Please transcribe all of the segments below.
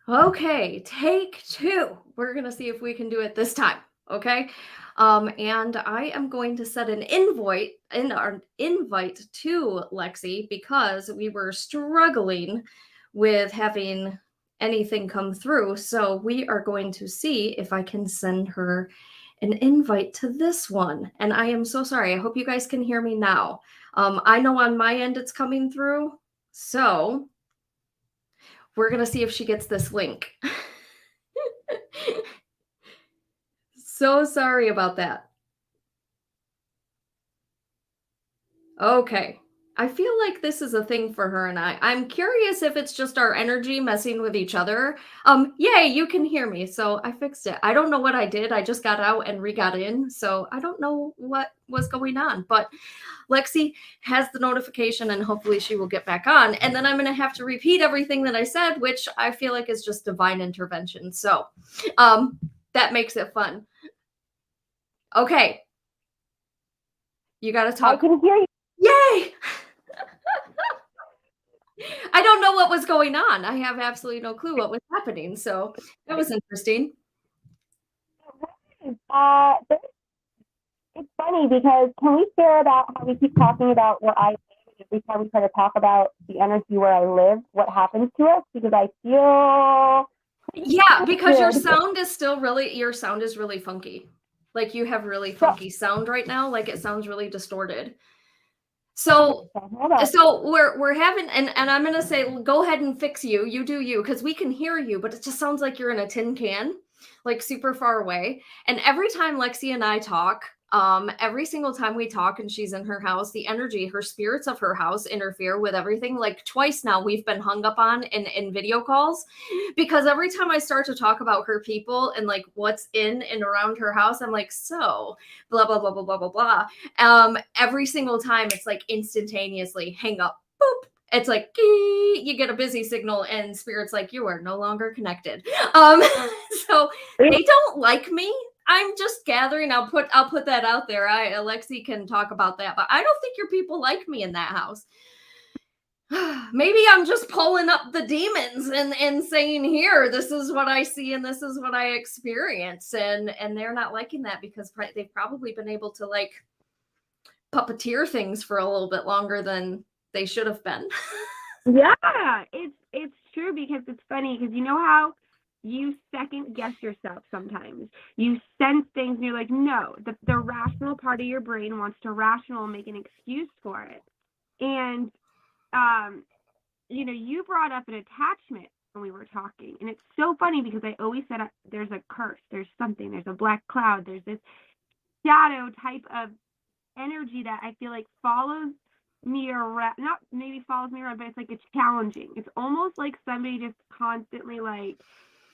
Okay, take two. We're gonna see if we can do it this time. Okay. And I am going to set an invite to Lexi because we were struggling with having anything come through. So we are going to see if I can send her an invite to this one. And I am so sorry. I hope you guys can hear me now. I know on my end it's coming through. So we're gonna see if she gets this link. So sorry about that. Okay. I feel like this is a thing for her and I. I'm curious if it's just our energy messing with each other. Yay, you can hear me. So I fixed it. I don't know what I did. I just got out and re-got in. So I don't know what was going on. But Lexi has the notification and hopefully she will get back on. And then I'm going to have to repeat everything that I said, which I feel like is just divine intervention. So that makes it fun. Okay. You got to I talk. can hear you. Yay! I don't know what was going on. I have absolutely no clue what was happening. So that was interesting. But it's funny because can we share about how we keep talking about where I live? Every time we try to talk about the energy where I live, what happens to us? Because I feel Yeah, because good. your sound is really funky. Like you have really So, funky sound right now. Like it sounds really distorted. So hold on. we're having and I'm gonna say go ahead and fix you. You do you because we can hear you, but it just sounds like you're in a tin can, like super far away. And every time Lexi and I talk, every single time we talk and she's in her house, the energy, her spirits of her house interfere with everything. Like twice now we've been hung up on in video calls because every time I start to talk about her people and like what's in and around her house, I'm like, so blah blah blah blah blah blah blah. Every single time it's like instantaneously hang up, boop. It's like you get a busy signal and spirits like you are no longer connected. um so they don't like me. I'm just gathering. I'll put that out there. Alexi can talk about that, but I don't think your people like me in that house. Maybe I'm just pulling up the demons and saying, here, this is what I see and this is what I experience, and they're not liking that because they've probably been able to like puppeteer things for a little bit longer than they should have been. Yeah, it's true because it's funny because you know how you second guess yourself sometimes. You sense things and you're like, no, the rational part of your brain wants to rational make an excuse for it. And um, you brought up an attachment when we were talking, and it's so funny because I always said there's a curse, there's something, there's a black cloud, there's this shadow type of energy that I feel like follows me around, not maybe follows me around, but it's like it's challenging. It's almost like somebody just constantly like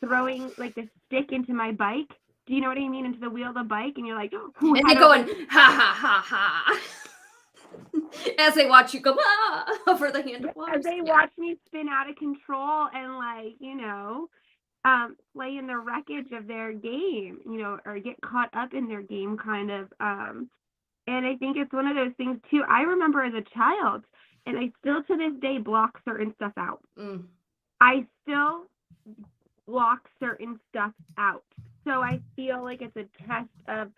throwing like this stick into my bike. Do you know what I mean? Into the wheel of the bike, and you're like, oh, And head they're over. going, ha ha ha ha. As they watch you go over the hand of As waters. they Yeah. watch me spin out of control and like, play in the wreckage of their game, or get caught up in their game kind of. And I think it's one of those things too. I remember as a child, and I still to this day block certain stuff out. Mm. I still block certain stuff out. So I feel like it's a test of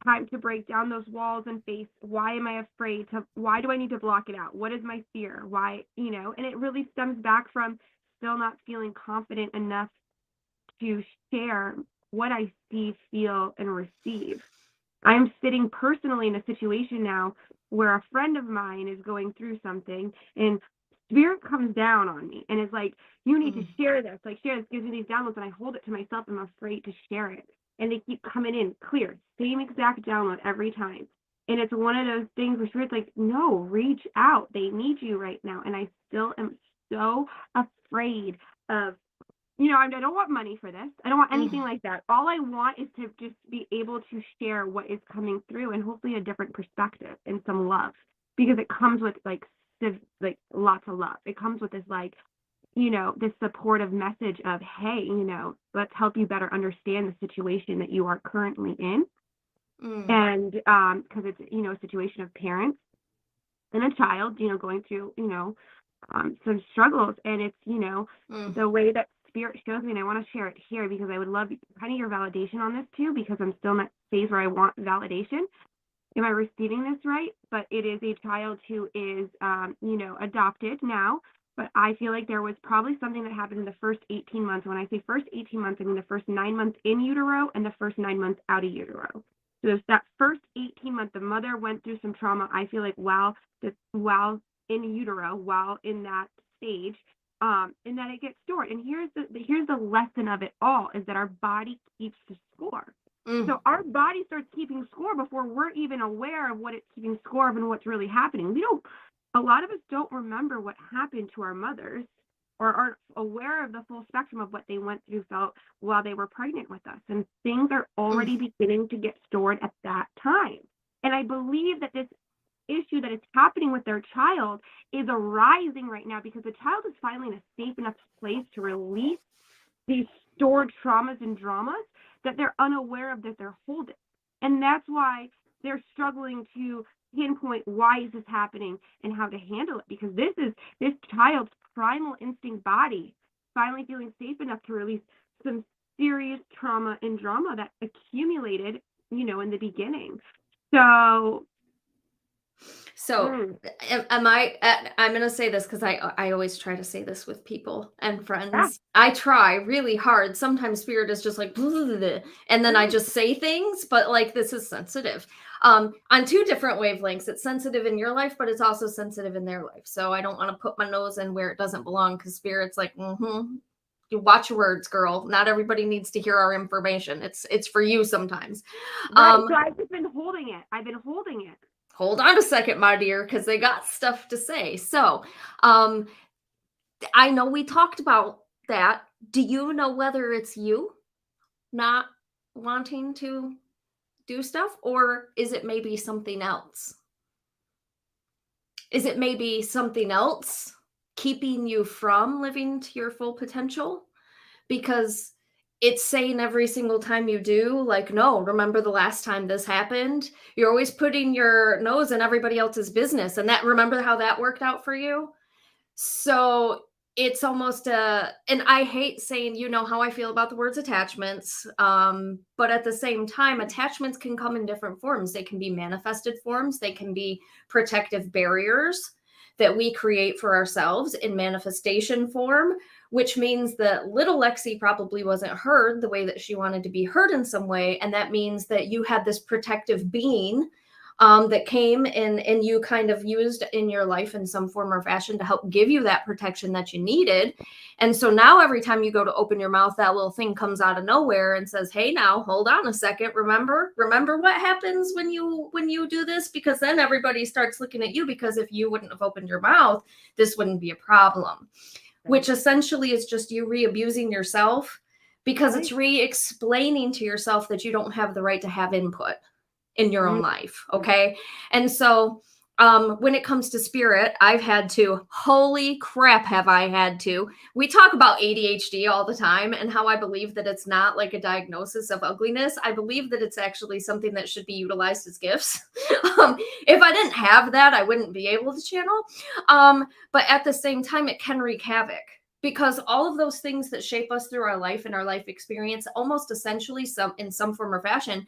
time to break down those walls and face why am I afraid to, why do I need to block it out? What is my fear? Why, and it really stems back from still not feeling confident enough to share what I see, feel, and receive. I'm sitting personally in a situation now where a friend of mine is going through something and spirit comes down on me and is like, you need to share this. Like, share this, gives me these downloads, and I hold it to myself. I'm afraid to share it. And they keep coming in clear, same exact download every time. And it's one of those things where spirit's like, no, reach out. They need you right now. And I still am so afraid of, I don't want money for this. I don't want anything like that. All I want is to just be able to share what is coming through and hopefully a different perspective and some love, because it comes with like lots of love. It comes with this like, this supportive message of, hey, let's help you better understand the situation that you are currently in. And because it's, a situation of parents and a child, going through, some struggles, and it's, the way that Spirit shows me, and I want to share it here because I would love kind of your validation on this too, because I'm still in that phase where I want validation. Am I receiving this right? But it is a child who is, adopted now. But I feel like there was probably something that happened in the first 18 months. When I say first 18 months, I mean the first 9 months in utero and the first 9 months out of utero. So there's that first 18 months, the mother went through some trauma. I feel like while in utero, while in that stage, and that it gets stored. And here's the lesson of it all, is that our body keeps the score. So our body starts keeping score before we're even aware of what it's keeping score of and what's really happening. A lot of us don't remember what happened to our mothers, or aren't aware of the full spectrum of what they went through, felt while they were pregnant with us. And things are already beginning to get stored at that time. And I believe that this issue that is happening with their child is arising right now because the child is finally in a safe enough place to release these stored traumas and dramas that they're unaware of, that they're holding. And that's why they're struggling to pinpoint why is this happening and how to handle it, because this is this child's primal instinct body finally feeling safe enough to release some serious trauma and drama that accumulated, in the beginning. Am I, I'm going to say this because I always try to say this with people and friends. Yeah. I try really hard. Sometimes spirit is just like, and then I just say things, but like, this is sensitive on two different wavelengths. It's sensitive in your life, but it's also sensitive in their life. So I don't want to put my nose in where it doesn't belong, because spirit's like, you watch your words, girl. Not everybody needs to hear our information. It's for you sometimes. Right. So I've just been holding it. Hold on a second, my dear, because they got stuff to say. So, I know we talked about that. Do you know whether it's you not wanting to do stuff, or is it maybe something else? Is it maybe something else keeping you from living to your full potential? Because it's saying every single time you do, like, no, remember the last time this happened? You're always putting your nose in everybody else's business. And remember how that worked out for you? So it's almost and I hate saying, how I feel about the words attachments. But at the same time, attachments can come in different forms. They can be manifested forms. They can be protective barriers that we create for ourselves in manifestation form, which means that little Lexi probably wasn't heard the way that she wanted to be heard in some way. And that means that you had this protective being that came and you kind of used in your life in some form or fashion to help give you that protection that you needed. And so now every time you go to open your mouth, that little thing comes out of nowhere and says, hey, now hold on a second. Remember what happens when you do this? Because then everybody starts looking at you, because if you wouldn't have opened your mouth, this wouldn't be a problem, which essentially is just you re-abusing yourself, because it's re-explaining to yourself that you don't have the right to have input in your own life. Okay. And so when it comes to spirit, I've had to, holy crap, have I had to. We talk about ADHD all the time and how I believe that it's not like a diagnosis of ugliness. I believe that it's actually something that should be utilized as gifts. If I didn't have that, I wouldn't be able to channel. But at the same time, it can wreak havoc, because all of those things that shape us through our life and our life experience, almost essentially in some form or fashion,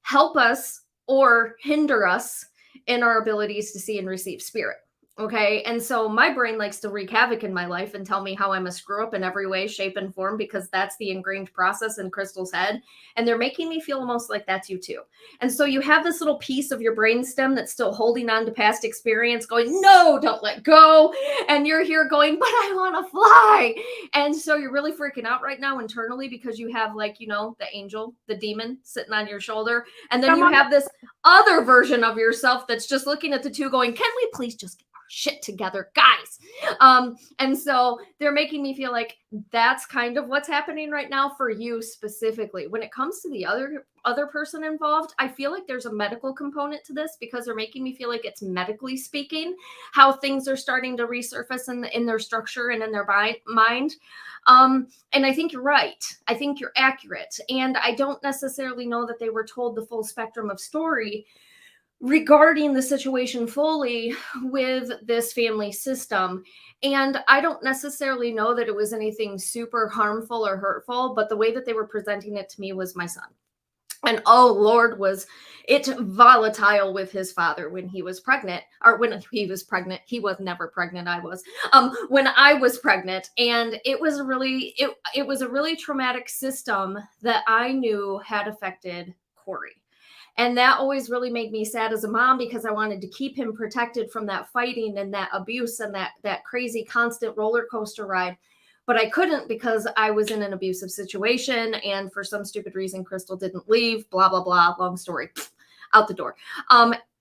help us or hinder us in our abilities to see and receive spirit. Okay. And so my brain likes to wreak havoc in my life and tell me how I'm a screw up in every way, shape, and form, because that's the ingrained process in Crystal's head. And they're making me feel almost like that's you too. And so you have this little piece of your brainstem that's still holding on to past experience going, no, don't let go. And you're here going, but I want to fly. And so you're really freaking out right now internally, because you have, like, the angel, the demon sitting on your shoulder. And then you have this other version of yourself that's just looking at the two going, can we please just get our shit together, guys? And so they're making me feel like that's kind of what's happening right now for you specifically. When it comes to the other person involved, I feel like there's a medical component to this, because they're making me feel like it's medically speaking how things are starting to resurface in their structure and in their mind. And I think you're right. I think you're accurate. And I don't necessarily know that they were told the full spectrum of story regarding the situation fully with this family system. And I don't necessarily know that it was anything super harmful or hurtful, but the way that they were presenting it to me was my son. And oh Lord, was it volatile with his father when he was pregnant, or when he was pregnant. He was never pregnant. I was, when I was pregnant. And it was really, it was a really traumatic system that I knew had affected Corey. And that always really made me sad as a mom, because I wanted to keep him protected from that fighting and that abuse and that crazy constant roller coaster ride. But I couldn't, because I was in an abusive situation, and for some stupid reason Crystal didn't leave, blah blah blah, long story, out the door.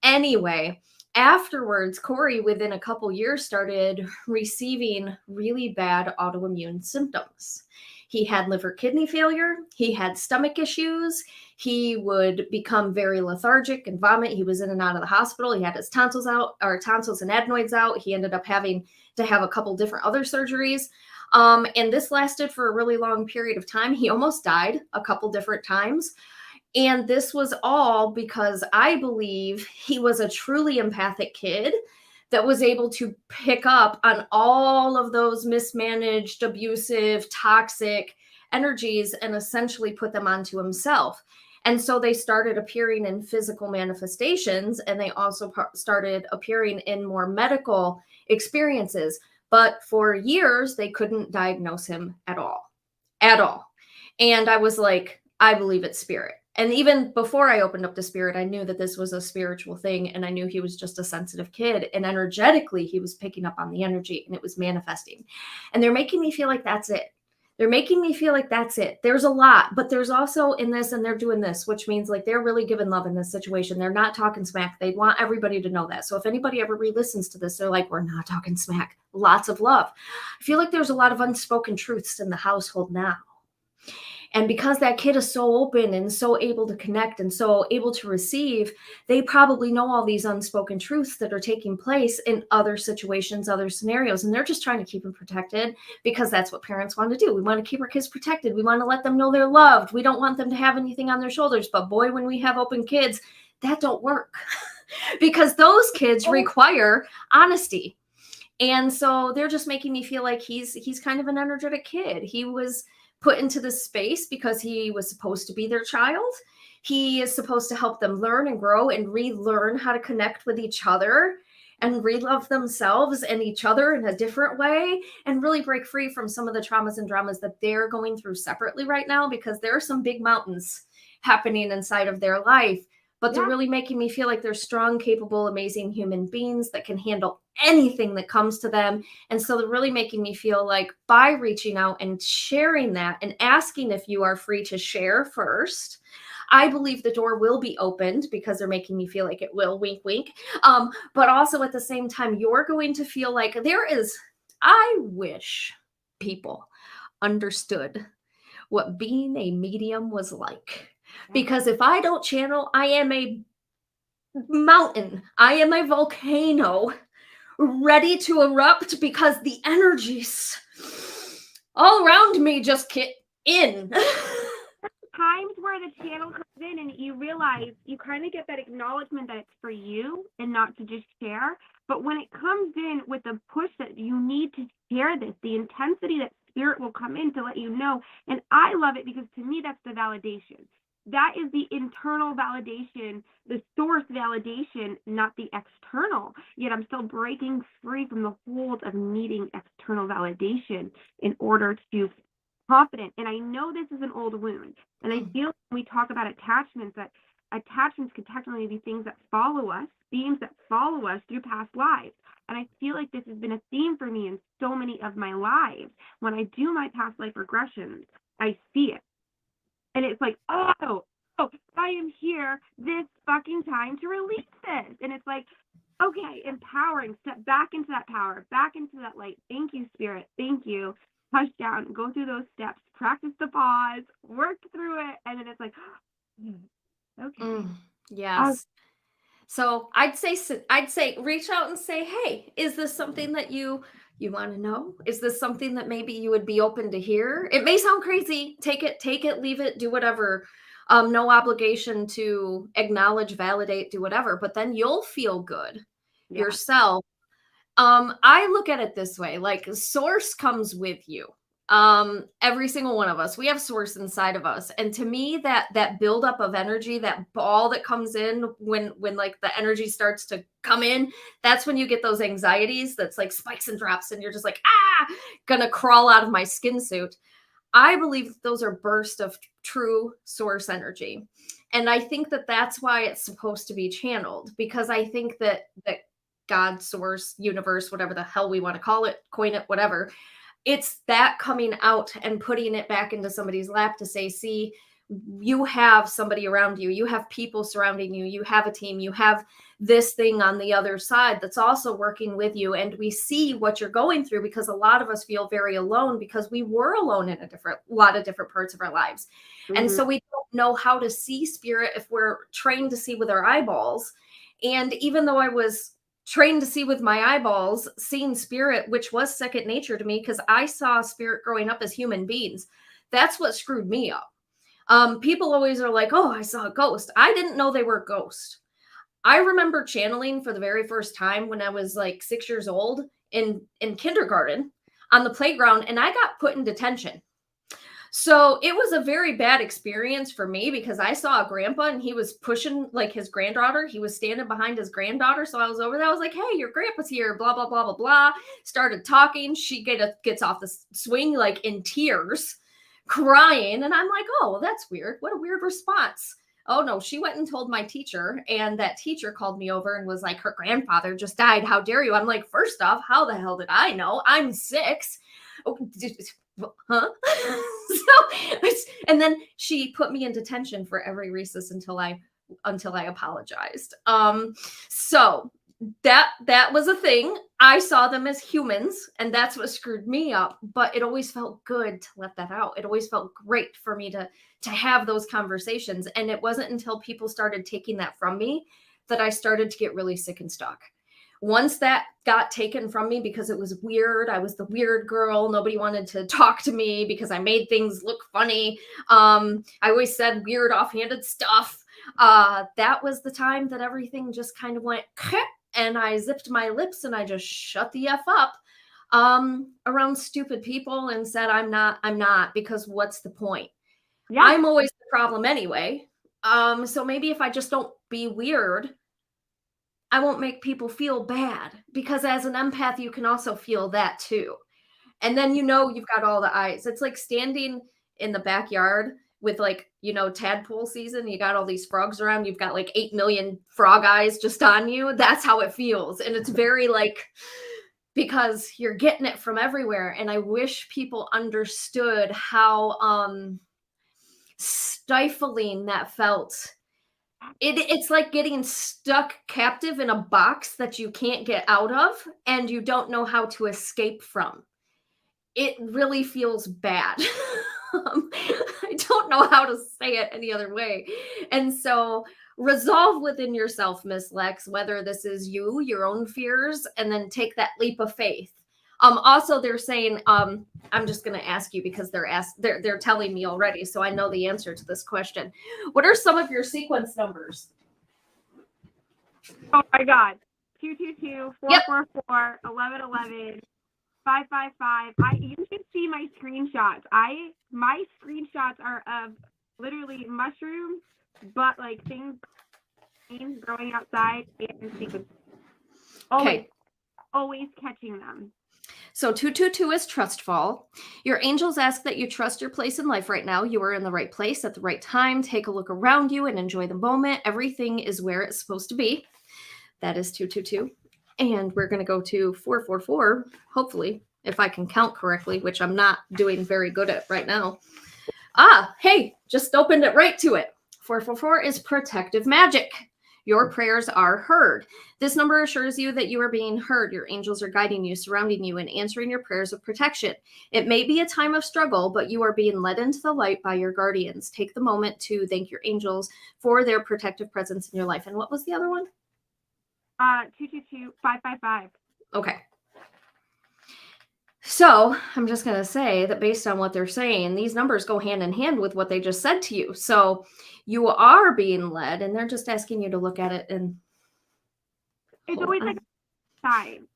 Anyway, afterwards Corey, within a couple years, started receiving really bad autoimmune symptoms. He had liver kidney failure, he had stomach issues, he would become very lethargic and vomit. He was in and out of the hospital. He had his tonsils out, or tonsils and adenoids out. He ended up having to have a couple different other surgeries. And this lasted for a really long period of time. He almost died a couple different times. And this was all because I believe he was a truly empathic kid that was able to pick up on all of those mismanaged, abusive, toxic energies and essentially put them onto himself. And so they started appearing in physical manifestations, and they also started appearing in more medical experiences. But for years, they couldn't diagnose him at all, at all. And I was like, I believe it's spirit. And even before I opened up to spirit, I knew that this was a spiritual thing, and I knew he was just a sensitive kid, and energetically he was picking up on the energy, and it was manifesting. And they're making me feel like that's it. They're making me feel like that's it. There's a lot, but there's also in this, and they're doing this, which means like they're really giving love in this situation. They're not talking smack. They want everybody to know that. So if anybody ever re-listens to this, they're like, we're not talking smack. Lots of love. I feel like there's a lot of unspoken truths in the household now. And because that kid is so open and so able to connect and so able to receive, they probably know all these unspoken truths that are taking place in other situations, other scenarios. And they're just trying to keep them protected, because that's what parents want to do. We want to keep our kids protected. We want to let them know they're loved. We don't want them to have anything on their shoulders. But boy, when we have open kids, that don't work because those kids require honesty. And so they're just making me feel like he's kind of an energetic kid. He was put into this space because he was supposed to be their child. He is supposed to help them learn and grow and relearn how to connect with each other and re-love themselves and each other in a different way, and really break free from some of the traumas and dramas that they're going through separately right now, because there are some big mountains happening inside of their life. But they're really making me feel like they're strong, capable, amazing human beings that can handle anything that comes to them. And so they're really making me feel like by reaching out and sharing that and asking if you are free to share first, I believe the door will be opened, because they're making me feel like it will, wink, wink. But also at the same time, you're going to feel like I wish people understood what being a medium was like. Because if I don't channel, I am a mountain. I am a volcano ready to erupt, because the energies all around me just kick in. Times where the channel comes in and you realize, you kind of get that acknowledgement that it's for you and not to just share. But when it comes in with a push that you need to share this, the intensity that spirit will come in to let you know. And I love it, because to me, that's the validation. That is the internal validation, the source validation, not the external. Yet I'm still breaking free from the hold of needing external validation in order to confident. And I know this is an old wound. And I feel when we talk about attachments, that attachments could technically be things that follow us, themes that follow us through past lives. And I feel like this has been a theme for me in so many of my lives. When I do my past life regressions, I see it. And it's like, oh, I am here this fucking time to release this. And it's like, okay, empowering, step back into that power, back into that light. Thank you, spirit. Thank you. Push down, go through those steps, practice the pause, work through it. And then it's like, okay. Yes. So I'd say reach out and say, hey, is this something that you want to know? Is this something that maybe you would be open to hear? It may sound crazy. Take it, leave it, do whatever. No obligation to acknowledge, validate, do whatever, but then you'll feel good Yeah. yourself. I look at it this way, like source comes with you. Every single one of us, we have source inside of us. And to me, that buildup of energy, that ball that comes in when like the energy starts to come in, that's when you get those anxieties that's like spikes and drops, and you're just like, gonna crawl out of my skin suit. I believe that those are bursts of true source energy. And I think that that's why it's supposed to be channeled, because I think that God, source, universe, whatever the hell we want to call it, coin it, whatever, it's that coming out and putting it back into somebody's lap to say, see, you have somebody around you, you have people surrounding you, you have a team, you have this thing on the other side that's also working with you, and we see what you're going through, because a lot of us feel very alone because we were alone in a lot of different parts of our lives. And so we don't know how to see spirit if we're trained to see with our eyeballs. And even though I was trained to see with my eyeballs, seeing spirit, which was second nature to me because I saw spirit growing up as human beings, that's what screwed me up. People always are like, oh, I saw a ghost. I didn't know they were ghosts. I remember channeling for the very first time when I was like 6 years old in kindergarten on the playground, and I got put in detention. So it was a very bad experience for me because I saw a grandpa and he was pushing like his granddaughter. He was standing behind his granddaughter. So I was over there. I was like, hey, your grandpa's here, blah, blah, blah, blah, blah. Started talking. She gets off the swing like in tears, crying. And I'm like, oh, well, that's weird. What a weird response. Oh, no, she went and told my teacher. And that teacher called me over and was like, her grandfather just died. How dare you? I'm like, first off, how the hell did I know? I'm 6. Oh, huh? So, and then she put me in detention for every recess until I apologized. So that was a thing. I saw them as humans, and that's what screwed me up. But it always felt good to let that out. It always felt great for me to have those conversations. And it wasn't until people started taking that from me that I started to get really sick and stuck. Once that got taken from me because it was weird, I was the weird girl. Nobody wanted to talk to me because I made things look funny. I always said weird offhanded stuff. That was the time that everything just kind of went, and I zipped my lips and I just shut the F up around stupid people and said, I'm not, because what's the point? Yeah. I'm always the problem anyway. So maybe if I just don't be weird, I won't make people feel bad, because as an empath, you can also feel that too. And then, you've got all the eyes. It's like standing in the backyard with like, tadpole season. You got all these frogs around. You've got like 8 million frog eyes just on you. That's how it feels. And it's very like, because you're getting it from everywhere. And I wish people understood how stifling that felt. It's like getting stuck captive in a box that you can't get out of and you don't know how to escape from. It really feels bad. I don't know how to say it any other way. And so resolve within yourself, Miss Lex, whether this is you, your own fears, and then take that leap of faith. Also, they're saying, I'm just going to ask you because they're telling me already, so I know the answer to this question. What are some of your sequence numbers? Oh my God. 222, 444, 1111, 555. You should see my screenshots. My screenshots are of literally mushrooms, but like things growing outside and sequence. Always catching them. So 222 is trust fall. Your angels ask that you trust your place in life right now. You are in the right place at the right time. Take a look around you and enjoy the moment. Everything is where it's supposed to be. That is 222. And we're going to go to 444, hopefully, if I can count correctly, which I'm not doing very good at right now. Hey, just opened it right to it. 444 is protective magic. Your prayers are heard. This number assures you that you are being heard. Your angels are guiding you, surrounding you, and answering your prayers of protection. It may be a time of struggle, but you are being led into the light by your guardians. Take the moment to thank your angels for their protective presence in your life. And what was the other one? 222, 555. Okay. So I'm just going to say that based on what they're saying, these numbers go hand in hand with what they just said to you. So you are being led, and they're just asking you to look at it and It's hold always like on. a sign.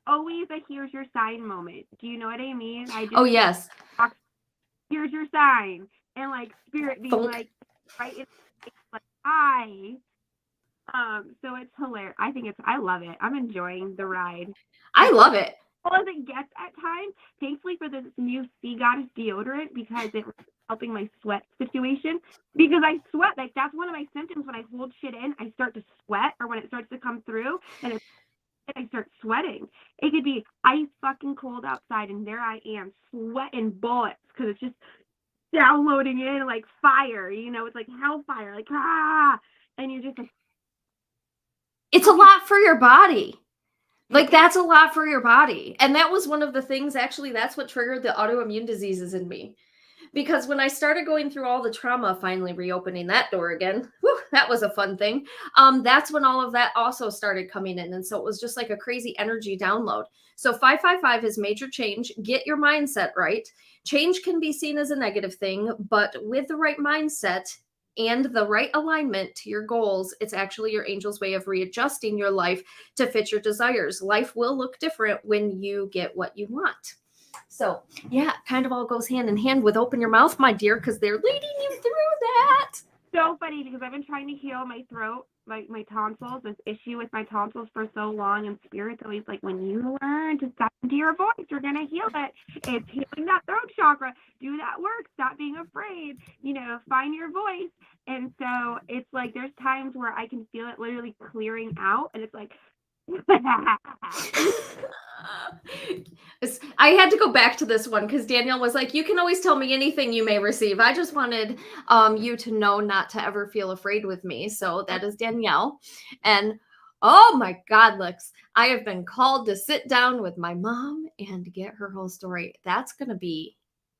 Always a here's your sign moment. Do you know what I mean? I Oh, just yes. here's your sign. And like spirit being Funk. like right in like hi. So it's hilarious. I love it. I'm enjoying the ride. I As love it. well as it gets at times. Thankfully for this new Sea Goddess deodorant because it was helping my sweat situation. Because I sweat, like that's one of my symptoms when I hold shit in. I start to sweat, or when it starts to come through, and I start sweating. It could be ice fucking cold outside, and there I am sweating bullets because it's just downloading in like fire. It's like hellfire, like and you're just like, It's a lot for your body. Like, that's a lot for your body. And that was one of the things, actually, that's what triggered the autoimmune diseases in me. Because when I started going through all the trauma, finally reopening that door again, whew, that was a fun thing. That's when all of that also started coming in. And so it was just like a crazy energy download. So 555 is major change. Get your mindset right. Change can be seen as a negative thing, but with the right mindset and the right alignment to your goals, it's actually your angel's way of readjusting your life to fit your desires. Life will look different when you get what you want. So, yeah, it kind of all goes hand in hand with open your mouth, my dear, because they're leading you through that. so funny because I've been trying to heal my throat, like my tonsils, this issue with my tonsils for so long, and Spirit's always like, when you learn to step into your voice, you're gonna heal it. It's healing that throat chakra. Do that work. Stop being afraid. Find your voice. And so it's like there's times where I can feel it literally clearing out, and it's like. I had to go back to this one because Danielle was like, you can always tell me anything you may receive. I just wanted you to know not to ever feel afraid with me. So that is Danielle. And oh my God, Lex, I have been called to sit down with my mom and get her whole story. That's going to be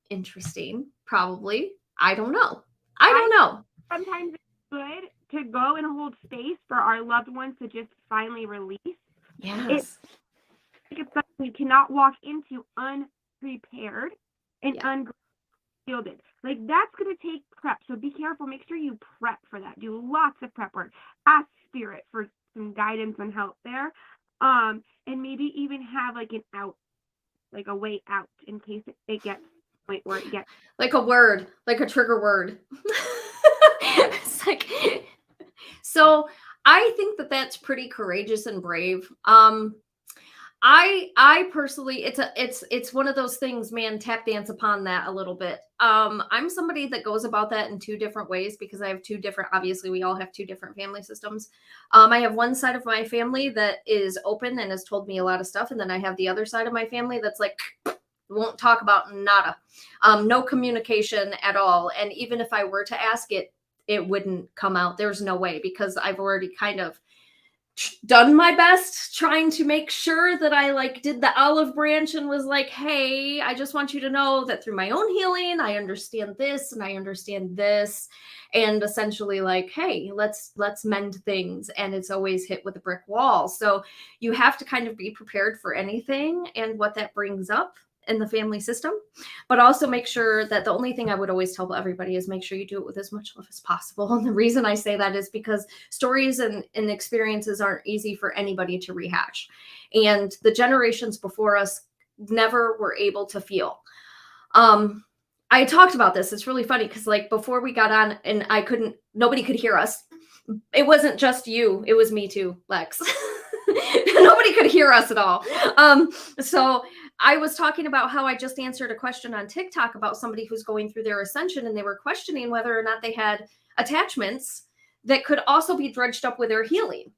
interesting, probably. I don't know. Sometimes it's good to go and hold space for our loved ones to just finally release. Yes. It's something we cannot walk into unprepared and Yeah. unshielded. Like that's going to take prep. So be careful. Make sure you prep for that. Do lots of prep work. Ask Spirit for some guidance and help there. And maybe even have like an out, like a way out in case it gets to the point where it gets Like a word, like a trigger word. It's like, so I think that that's pretty courageous and brave. I personally, it's one of those things, man, tap dance upon that a little bit. I'm somebody that goes about that in two different ways because I have two different, obviously we all have two different family systems. I have one side of my family that is open and has told me a lot of stuff. And then I have the other side of my family that's like, won't talk about nada. No communication at all. And even if I were to ask it, it wouldn't come out. There's no way because I've already kind of done my best trying to make sure that I like did the olive branch and was like, hey, I just want you to know that through my own healing, I understand this and I understand this. And essentially like, hey, let's mend things. And it's always hit with a brick wall. So you have to kind of be prepared for anything and what that brings up in the family system, but also make sure that the only thing I would always tell everybody is make sure you do it with as much love as possible. And the reason I say that is because stories and experiences aren't easy for anybody to rehash. And the generations before us never were able to feel. I talked about this. It's really funny because like before we got on and nobody could hear us. It wasn't just you. It was me too, Lex. Nobody could hear us at all. So I was talking about how I just answered a question on TikTok about somebody who's going through their ascension and they were questioning whether or not they had attachments that could also be dredged up with their healing.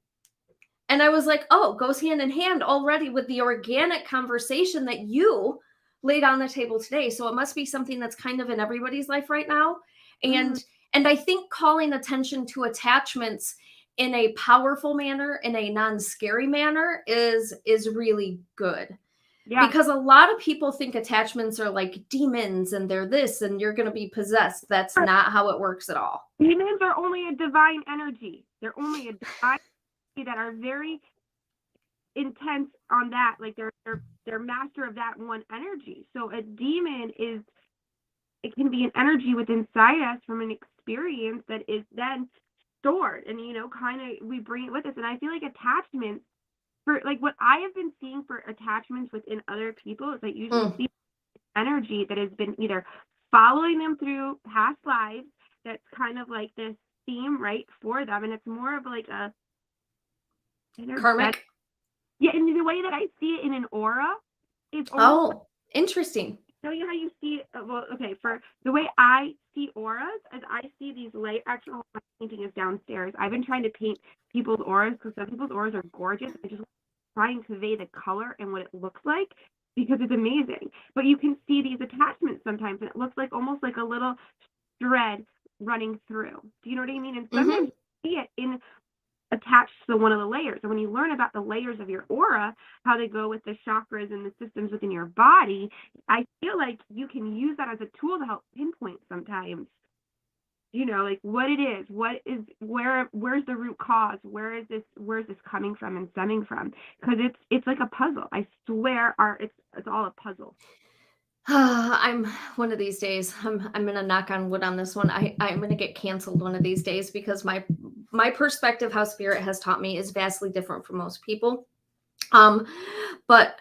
And I was like, oh, goes hand in hand already with the organic conversation that you laid on the table today. So it must be something that's kind of in everybody's life right now. And I think calling attention to attachments in a powerful manner, in a non-scary manner is really good. Yeah. Because a lot of people think attachments are like demons and they're this and you're going to be possessed. That's not how it works at all. Demons are only a divine energy. They're only a divine energy that are very intense on that. Like they're They're master of that one energy. So a demon is, it can be an energy within inside us from an experience that is then stored, and kind of we bring it with us. And I feel like attachments, for like what I have been seeing for attachments within other people, is I usually see energy that has been either following them through past lives, that's kind of like this theme right for them, and it's more of like a karmic. Yeah, and the way that I see it in an aura is almost interesting. Show you how you see well, okay, for the way I see auras, as I see these light, actually my painting is downstairs. I've been trying to paint people's auras because some people's auras are gorgeous. I just try and convey the color and what it looks like, because it's amazing. But you can see these attachments sometimes, and it looks like almost like a little thread running through. Do you know what I mean? And sometimes you see it in attached to one of the layers. And when you learn about the layers of your aura, how they go with the chakras and the systems within your body, I feel like you can use that as a tool to help pinpoint sometimes, like what it is, where's the root cause, where's this coming from and stemming from, because it's like a puzzle. I swear it's all a puzzle. I'm one of these days. I'm gonna knock on wood on this one. I'm gonna get canceled one of these days, because my perspective, how spirit has taught me, is vastly different from most people. But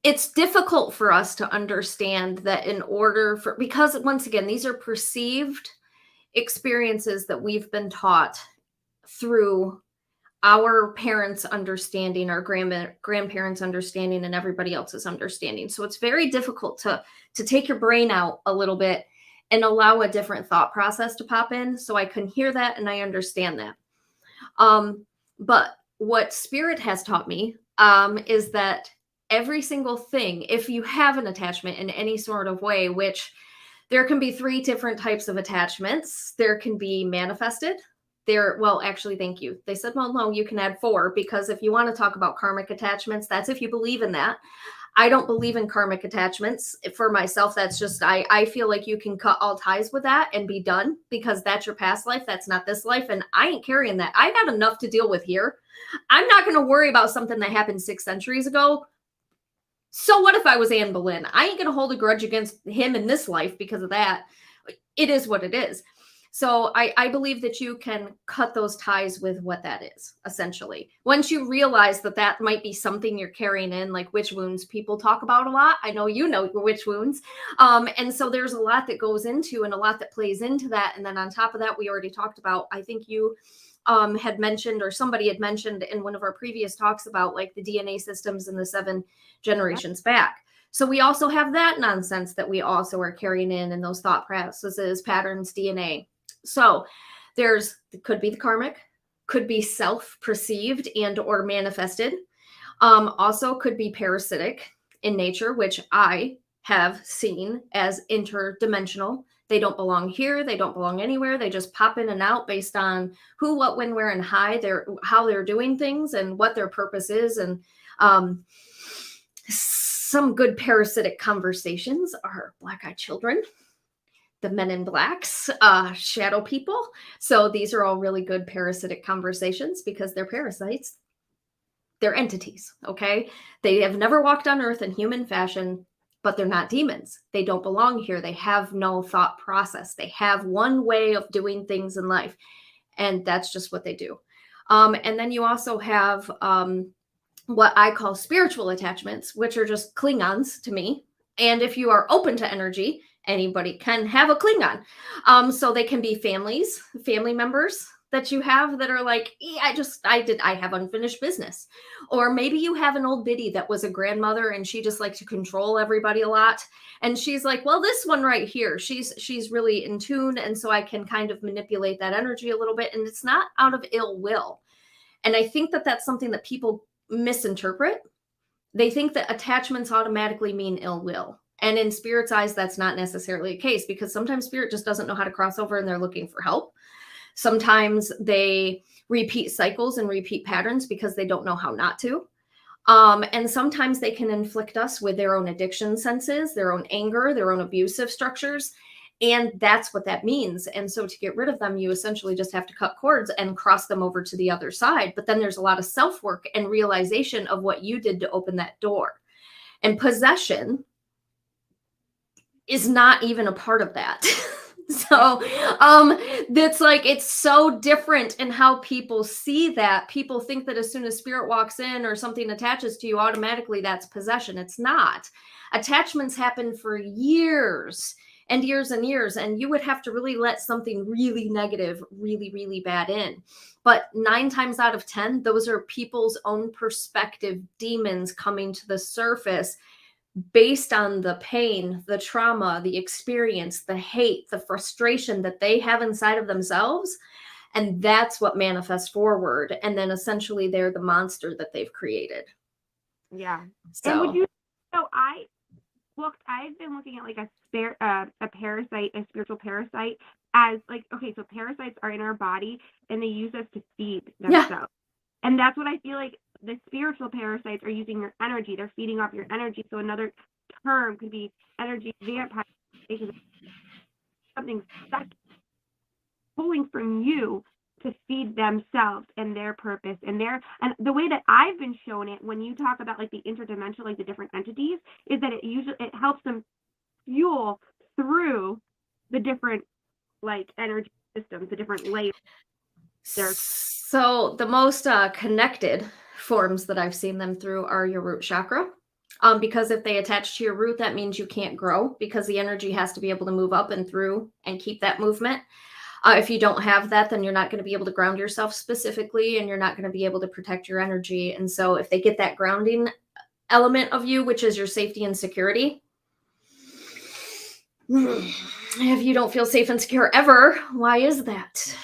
it's difficult for us to understand that because once again, these are perceived experiences that we've been taught through our parents' understanding, our grandparents' understanding, and everybody else's understanding. So it's very difficult to take your brain out a little bit and allow a different thought process to pop in. So I can hear that and I understand that. But what spirit has taught me is that every single thing, if you have an attachment in any sort of way, which there can be 3 different types of attachments. There can be manifested. Actually, thank you. They said, well, no, you can add 4, because if you want to talk about karmic attachments, that's if you believe in that. I don't believe in karmic attachments. For myself, that's just, I feel like you can cut all ties with that and be done, because that's your past life. That's not this life. And I ain't carrying that. I got enough to deal with here. I'm not going to worry about something that happened 6 centuries ago. So what if I was Anne Boleyn? I ain't going to hold a grudge against him in this life because of that. It is what it is. So I believe that you can cut those ties with what that is, essentially. Once you realize that that might be something you're carrying in, like witch wounds, people talk about a lot. I know you know your witch wounds. And so there's a lot that goes into and a lot that plays into that. And then on top of that, we already talked about, I think you had mentioned, or somebody had mentioned in one of our previous talks about like the DNA systems and the 7 generations back. So we also have that nonsense that we also are carrying in those thought processes, patterns, DNA. So could be the karmic, could be self-perceived and or manifested. Also could be parasitic in nature, which I have seen as interdimensional. They don't belong here. They don't belong anywhere. They just pop in and out based on who, what, when, where, and how they're doing things and what their purpose is. And some good parasitic conversations are black-eyed children, the men in blacks, shadow people. So these are all really good parasitic conversations because they're parasites. They're entities, okay? They have never walked on earth in human fashion, but they're not demons. They don't belong here. They have no thought process. They have one way of doing things in life, and that's just what they do. And then you also have what I call spiritual attachments, which are just Klingons to me. And if you are open to energy, anybody can have a Klingon. So they can be family members that you have that are like, I have unfinished business. Or maybe you have an old biddy that was a grandmother and she just liked to control everybody a lot. And she's like, well, this one right here, she's really in tune. And so I can kind of manipulate that energy a little bit. And it's not out of ill will. And I think that that's something that people misinterpret. They think that attachments automatically mean ill will. And in spirit's eyes, that's not necessarily the case, because sometimes spirit just doesn't know how to cross over and they're looking for help. Sometimes they repeat cycles and repeat patterns because they don't know how not to. And sometimes they can inflict us with their own addiction senses, their own anger, their own abusive structures. And that's what that means. And so to get rid of them, you essentially just have to cut cords and cross them over to the other side. But then there's a lot of self-work and realization of what you did to open that door. And possession is not even a part of that. So that's like, it's so different in how people see that. People think that as soon as spirit walks in or something attaches to you, automatically that's possession. It's not. Attachments happen for years and years and years, and you would have to really let something really negative, really, really bad in. But 9 times out of 10, those are people's own perspective demons coming to the surface based on the pain, the trauma, the experience, the hate, the frustration that they have inside of themselves. And that's what manifests forward. And then essentially they're the monster that they've created. Yeah. So, and I've been looking at like a parasite, a spiritual parasite, as like, okay, so parasites are in our body and they use us to feed themselves. Yeah. And that's what I feel like the spiritual parasites are using your energy. They're feeding off your energy. So another term could be energy vampire, because something stuck pulling from you to feed themselves and their purpose and the way that I've been shown it when you talk about like the interdimensional, like the different entities, is that it helps them fuel through the different like energy systems, the different layers. So the most connected forms that I've seen them through are your root chakra. Because if they attach to your root, that means you can't grow, because the energy has to be able to move up and through and keep that movement. If you don't have that, then you're not going to be able to ground yourself specifically, and you're not going to be able to protect your energy. And so if they get that grounding element of you, which is your safety and security, if you don't feel safe and secure ever, why is that?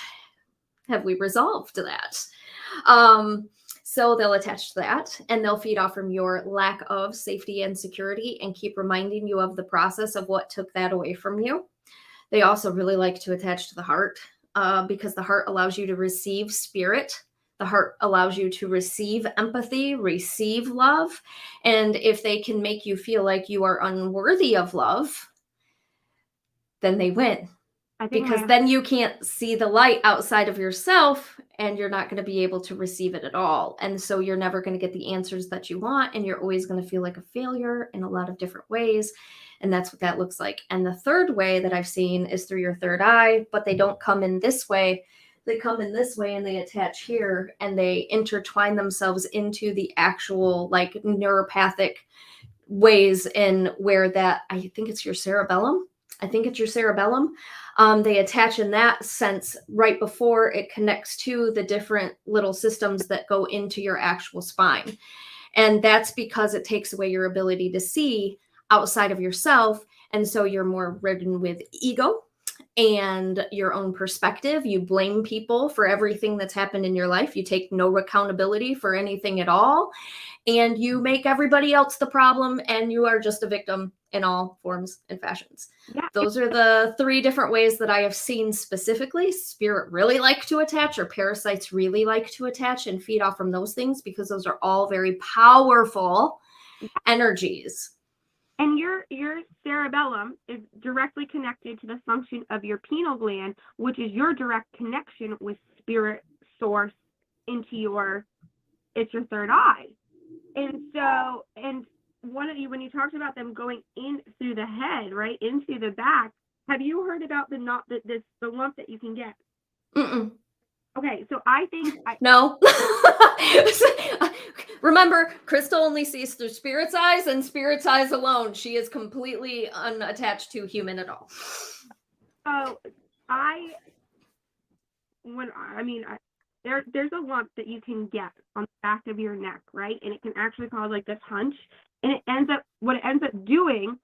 Have we resolved that? So they'll attach to that, and they'll feed off from your lack of safety and security and keep reminding you of the process of what took that away from you. They also really like to attach to the heart, because the heart allows you to receive spirit. The heart allows you to receive empathy, receive love. And if they can make you feel like you are unworthy of love, then they win. Because then you can't see the light outside of yourself, and you're not going to be able to receive it at all. And so you're never going to get the answers that you want, and you're always going to feel like a failure in a lot of different ways. And that's what that looks like. And the third way that I've seen is through your third eye, but they don't come in this way. They come in this way and they attach here, and they intertwine themselves into the actual like neuropathic ways in where that, I think it's your cerebellum. They attach in that sense right before it connects to the different little systems that go into your actual spine. And that's because it takes away your ability to see outside of yourself. And so you're more ridden with ego and your own perspective. You blame people for everything that's happened in your life. You take no accountability for anything at all. And you make everybody else the problem, and you are just a victim in all forms and fashions. Yeah. Those are the 3 different ways that I have seen specifically spirit really like to attach, or parasites really like to attach and feed off from those things, because those are all very powerful energies. And your cerebellum is directly connected to the function of your pineal gland, which is your direct connection with spirit source into it's your third eye. And so, and when you talked about them going in through the head, right, into the back, have you heard about the lump that you can get? Mm-mm. Okay, so I think no. Remember, Crystal only sees through spirit's eyes and spirit's eyes alone. She is completely unattached to human at all. So there's a lump that you can get on the back of your neck, right? And it can actually cause like this hunch. And what it ends up doing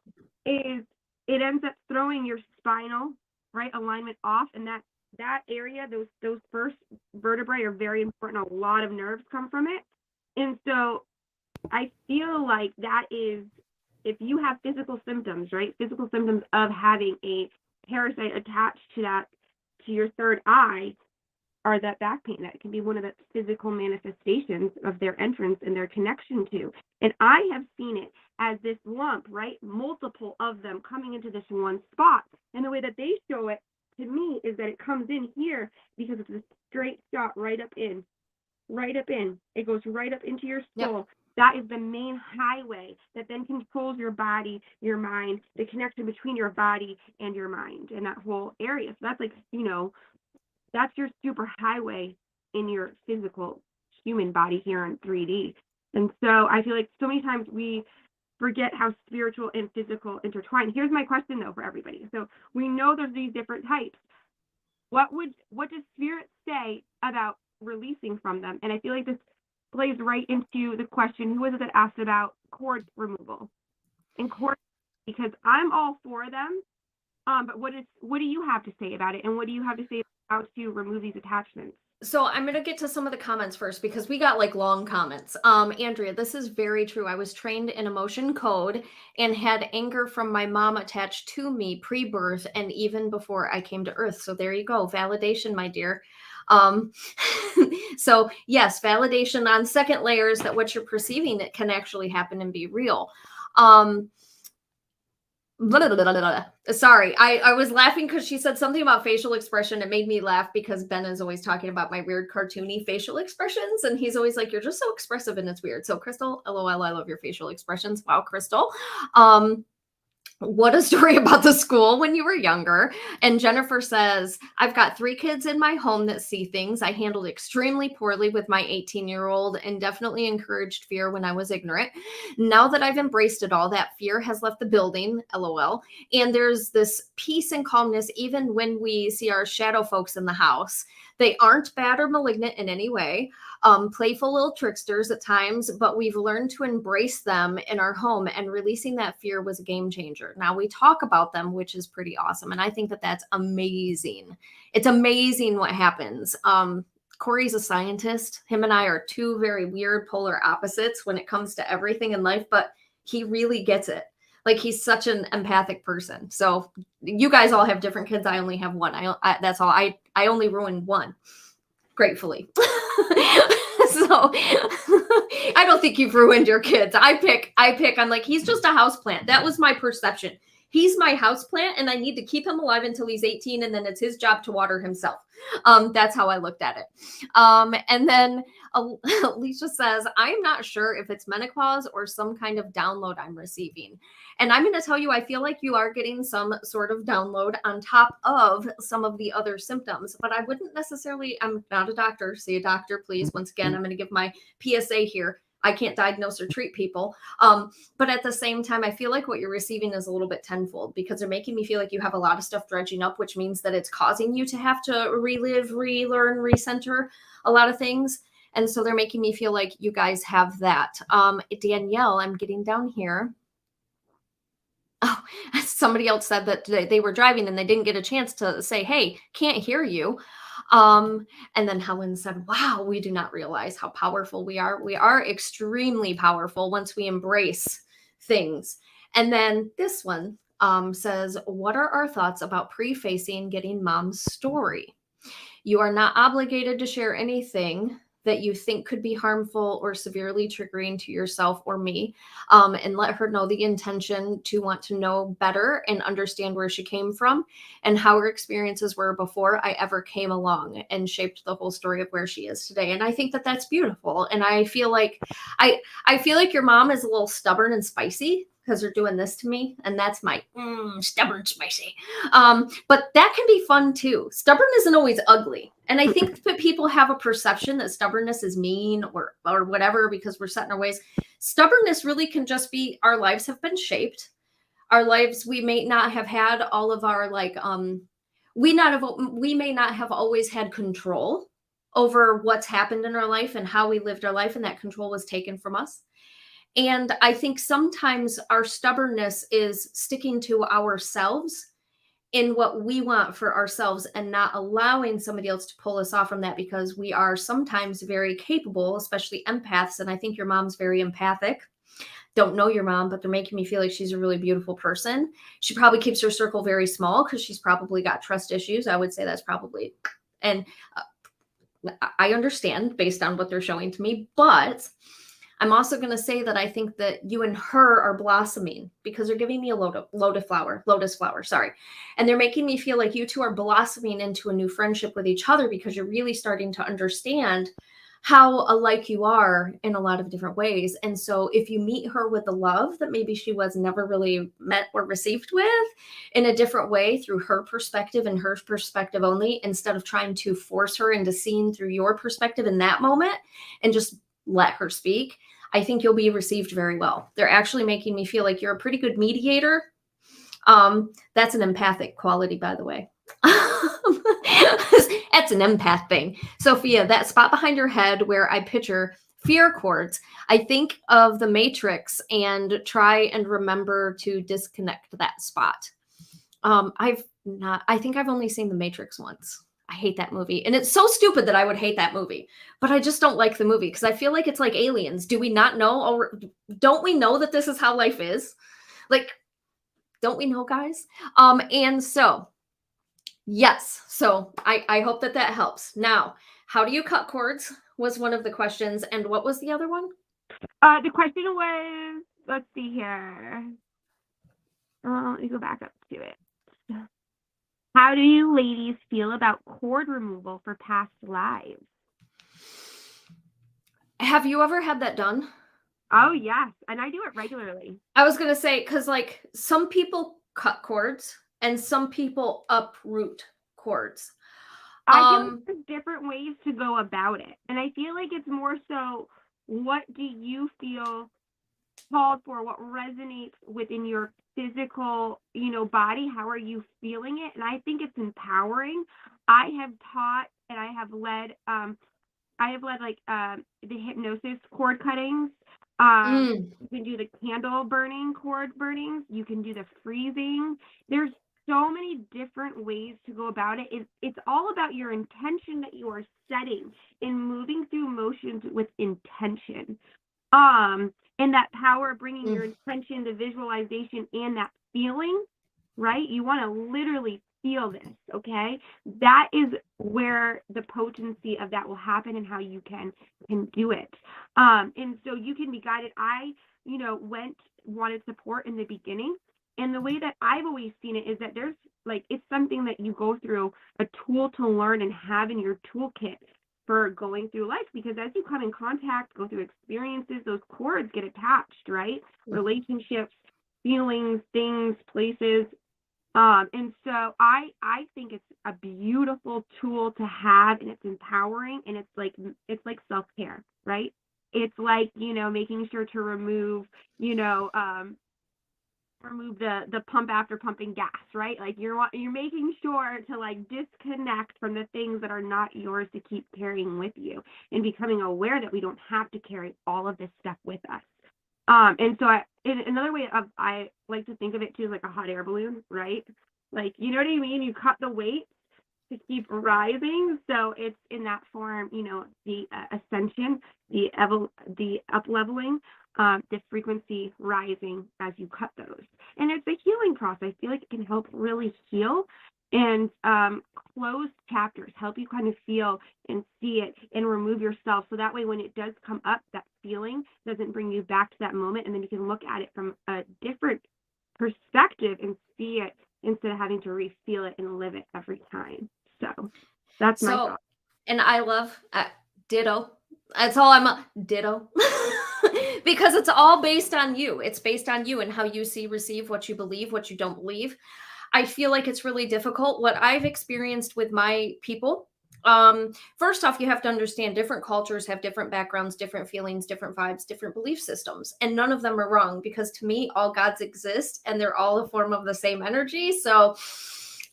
is it ends up throwing your spinal, right, alignment off. And that area, those first vertebrae are very important. A lot of nerves come from it. And so I feel like that is, if you have physical symptoms, right, physical symptoms of having a parasite attached to your third eye, or that back pain, that can be one of the physical manifestations of their entrance and their connection to. And I have seen it as this lump, right? Multiple of them coming into this one spot. And the way that they show it to me is that it comes in here because it's a straight shot right up in. It goes right up into your skull. Yep. That is the main highway that then controls your body, your mind, the connection between your body and your mind and that whole area. So that's like, that's your super highway in your physical human body here in 3D. And so I feel like so many times we forget how spiritual and physical intertwine. Here's my question though for everybody. So we know there's these different types. What does spirit say about releasing from them? And I feel like this plays right into the question, who was it that asked about cord removal? And cord, because I'm all for them, but what do you have to say about it? And what do you have to say about how to remove these attachments? So I'm going to get to some of the comments first because we got like long comments. Andrea, this is very true. I was trained in emotion code and had anger from my mom attached to me pre-birth and even before I came to Earth. So there you go. Validation, my dear. Um, so yes, validation on second layers that what you're perceiving, it can actually happen and be real. Blah, blah, blah, blah. Sorry, I was laughing because she said something about facial expression. It made me laugh because Ben is always talking about my weird cartoony facial expressions. And he's always like, you're just so expressive and it's weird. So Crystal, LOL, I love your facial expressions. Wow, Crystal. What a story about the school when you were younger. And Jennifer says, I've got 3 kids in my home that see things. I handled extremely poorly with my 18-year-old and definitely encouraged fear when I was ignorant. Now that I've embraced it all, that fear has left the building, LOL. And there's this peace and calmness even when we see our shadow folks in the house. They aren't bad or malignant in any way. Playful little tricksters at times, but we've learned to embrace them in our home, and releasing that fear was a game changer. Now we talk about them, which is pretty awesome. And I think that that's amazing. It's amazing what happens. Corey's a scientist. Him and I are 2 very weird polar opposites when it comes to everything in life, but he really gets it. Like he's such an empathic person. So you guys all have different kids. I only have one. That's all. I only ruined one, gratefully. So I don't think you've ruined your kids. I pick. I'm like, he's just a houseplant. That was my perception. He's my houseplant and I need to keep him alive until he's 18. And then it's his job to water himself. That's how I looked at it. And then Alicia says, I'm not sure if it's menopause or some kind of download I'm receiving. And I'm going to tell you, I feel like you are getting some sort of download on top of some of the other symptoms, but I wouldn't necessarily, I'm not a doctor. See a doctor, please. Once again, I'm going to give my PSA here. I can't diagnose or treat people. But at the same time, I feel like what you're receiving is a little bit tenfold because they're making me feel like you have a lot of stuff dredging up, which means that it's causing you to have to relive, relearn, recenter a lot of things. And so they're making me feel like you guys have that. Danielle, I'm getting down here. Oh, somebody else said that they were driving and they didn't get a chance to say, hey, can't hear you. And then Helen said, wow, we do not realize how powerful we are. We are extremely powerful once we embrace things. And then this one says, what are our thoughts about prefacing getting mom's story? You are not obligated to share anything that you think could be harmful or severely triggering to yourself or me, and let her know the intention to want to know better and understand where she came from and how her experiences were before I ever came along and shaped the whole story of where she is today. And I think that that's beautiful. And I feel like your mom is a little stubborn and spicy because they're doing this to me, and that's my stubborn spicy. But that can be fun too. Stubborn isn't always ugly. And I think that people have a perception that stubbornness is mean or whatever because we're set in our ways. Stubbornness really can just be our lives have been shaped. Our lives, we may not have had all of our we may not have always had control over what's happened in our life and how we lived our life, and that control was taken from us. And I think sometimes our stubbornness is sticking to ourselves in what we want for ourselves and not allowing somebody else to pull us off from that, because we are sometimes very capable, especially empaths. And I think your mom's very empathic. Don't know your mom, but they're making me feel like she's a really beautiful person. She probably keeps her circle very small because she's probably got trust issues. I would say that's probably, and I understand based on what they're showing to me, but I'm also going to say that I think that you and her are blossoming because they're giving me a lotus flower, sorry. And they're making me feel like you two are blossoming into a new friendship with each other because you're really starting to understand how alike you are in a lot of different ways. And so if you meet her with the love that maybe she was never really met or received with in a different way through her perspective and her perspective only, instead of trying to force her into seeing through your perspective in that moment and just let her speak, I think you'll be received very well. They're actually making me feel like you're a pretty good mediator. That's an empathic quality, by the way. That's an empath thing. Sophia, that spot behind your head where I picture fear chords, I think of the Matrix and try and remember to disconnect that spot. I think I've only seen the Matrix once. I hate that movie. And it's so stupid that I would hate that movie. But I just don't like the movie because I feel like it's like Aliens. Do we not know? Or don't we know that this is how life is? Like, don't we know, guys? And so, yes. So I hope that that helps. Now, how do you cut cords was one of the questions. And what was the other one? The question was, let's see here. Let me go back up to it. How do you ladies feel about cord removal for past lives? Have you ever had that done? Oh, yes. And I do it regularly. I was going to say, because like some people cut cords and some people uproot cords. I feel like there's different ways to go about it. And I feel like it's more so, what do you feel called for? What resonates within your physical, body? How are you feeling it? And I think it's empowering. I have taught and I have led like the hypnosis cord cuttings. You can do the candle burning cord burnings. You can do the freezing. There's so many different ways to go about it. It's all about your intention that you are setting in moving through motions with intention. And that power of bringing your intention, the visualization, and that feeling, right? You want to literally feel this, okay? That is where the potency of that will happen and how you can do it. And so you can be guided. I, wanted support in the beginning. And the way that I've always seen it is that there's it's something that you go through, a tool to learn and have in your toolkit for going through life, because as you come in contact, go through experiences, those cords get attached, right? Relationships, feelings, things, places. And so I think it's a beautiful tool to have, and it's empowering, and it's like self-care, right? It's like, making sure to remove, remove the pump after pumping gas, right? Like you're making sure to disconnect from the things that are not yours to keep carrying with you, and becoming aware that we don't have to carry all of this stuff with us. And so another way I like to think of it too is like a hot air balloon, right? Like, you know what I mean? You cut the weight to keep rising. So it's in that form, the ascension, the up leveling, the frequency rising as you cut those. And it's a healing process. I feel like it can help really heal and close chapters, help you kind of feel and see it and remove yourself. So that way, when it does come up, that feeling doesn't bring you back to that moment. And then you can look at it from a different perspective and see it instead of having to re-feel it and live it every time. So that's my thought. And I love ditto. That's all I'm ditto. Because it's all based on you. It's based on you and how you see, receive, what you believe, what you don't believe. I feel like it's really difficult. What I've experienced with my people, first off, you have to understand different cultures have different backgrounds, different feelings, different vibes, different belief systems. And none of them are wrong, because to me, all gods exist and they're all a form of the same energy. So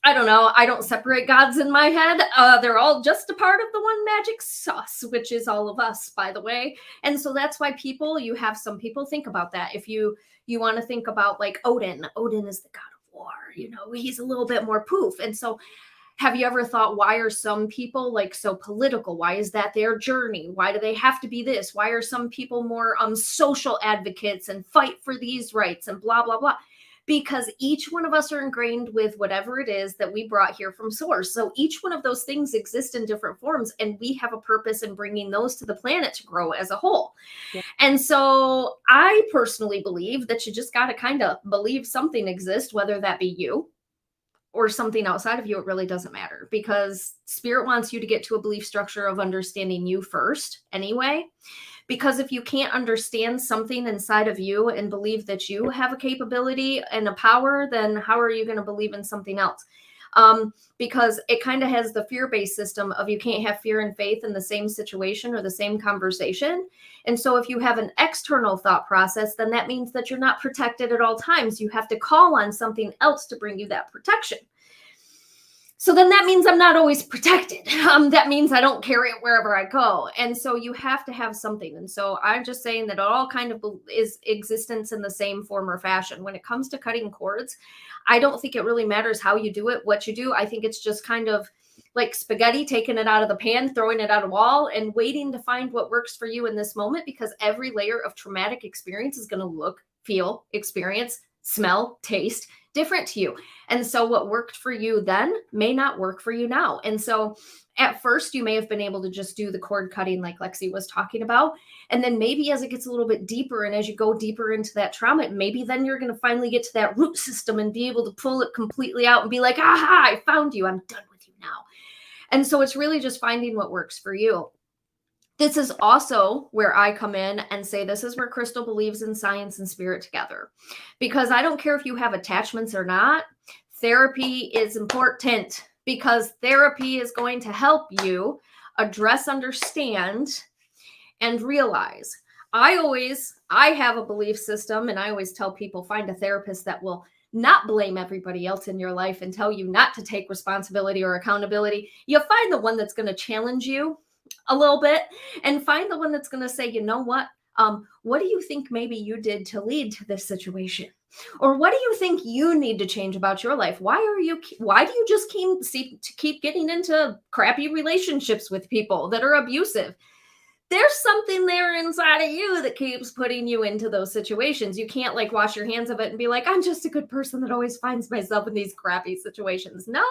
I don't know. I don't separate gods in my head. They're all just a part of the one magic sauce, which is all of us, by the way. And so that's why you have some people think about that. If you want to think about like Odin is the god of war, he's a little bit more poof. And so have you ever thought, why are some people so political? Why is that their journey? Why do they have to be this? Why are some people more social advocates and fight for these rights and blah, blah, blah? Because each one of us are ingrained with whatever it is that we brought here from source. So each one of those things exist in different forms, and we have a purpose in bringing those to the planet to grow as a whole. Yeah. And so I personally believe that you just got to kind of believe something exists, whether that be you, or something outside of you, it really doesn't matter, because spirit wants you to get to a belief structure of understanding you first anyway. Because if you can't understand something inside of you and believe that you have a capability and a power, then how are you going to believe in something else? Because it kind of has the fear-based system of you can't have fear and faith in the same situation or the same conversation. And so if you have an external thought process, then that means that you're not protected at all times. You have to call on something else to bring you that protection. So then that means I'm not always protected. That means I don't carry it wherever I go. And so you have to have something. And so I'm just saying that it all kind of is existence in the same form or fashion. When it comes to cutting cords, I don't think it really matters how you do it, what you do. I think it's just kind of like spaghetti, taking it out of the pan, throwing it at a wall, and waiting to find what works for you in this moment, because every layer of traumatic experience is going to look, feel, experience, smell, taste different to you. And so what worked for you then may not work for you now. And so at first you may have been able to just do the cord cutting like Lexi was talking about. And then maybe as it gets a little bit deeper and as you go deeper into that trauma, maybe then you're going to finally get to that root system and be able to pull it completely out and be like, aha, I found you. I'm done with you now. And so it's really just finding what works for you. This is also where I come in and say, this is where Crystal believes in science and spirit together. Because I don't care if you have attachments or not, therapy is important, because therapy is going to help you address, understand, and realize. I have a belief system, and I always tell people, find a therapist that will not blame everybody else in your life and tell you not to take responsibility or accountability. You'll find the one that's going to challenge you a little bit, and find the one that's going to say, you know what do you think maybe you did to lead to this situation? Or what do you think you need to change about your life? Why do you just keep getting into crappy relationships with people that are abusive? There's something there inside of you that keeps putting you into those situations. You can't like wash your hands of it and be like, I'm just a good person that always finds myself in these crappy situations. No.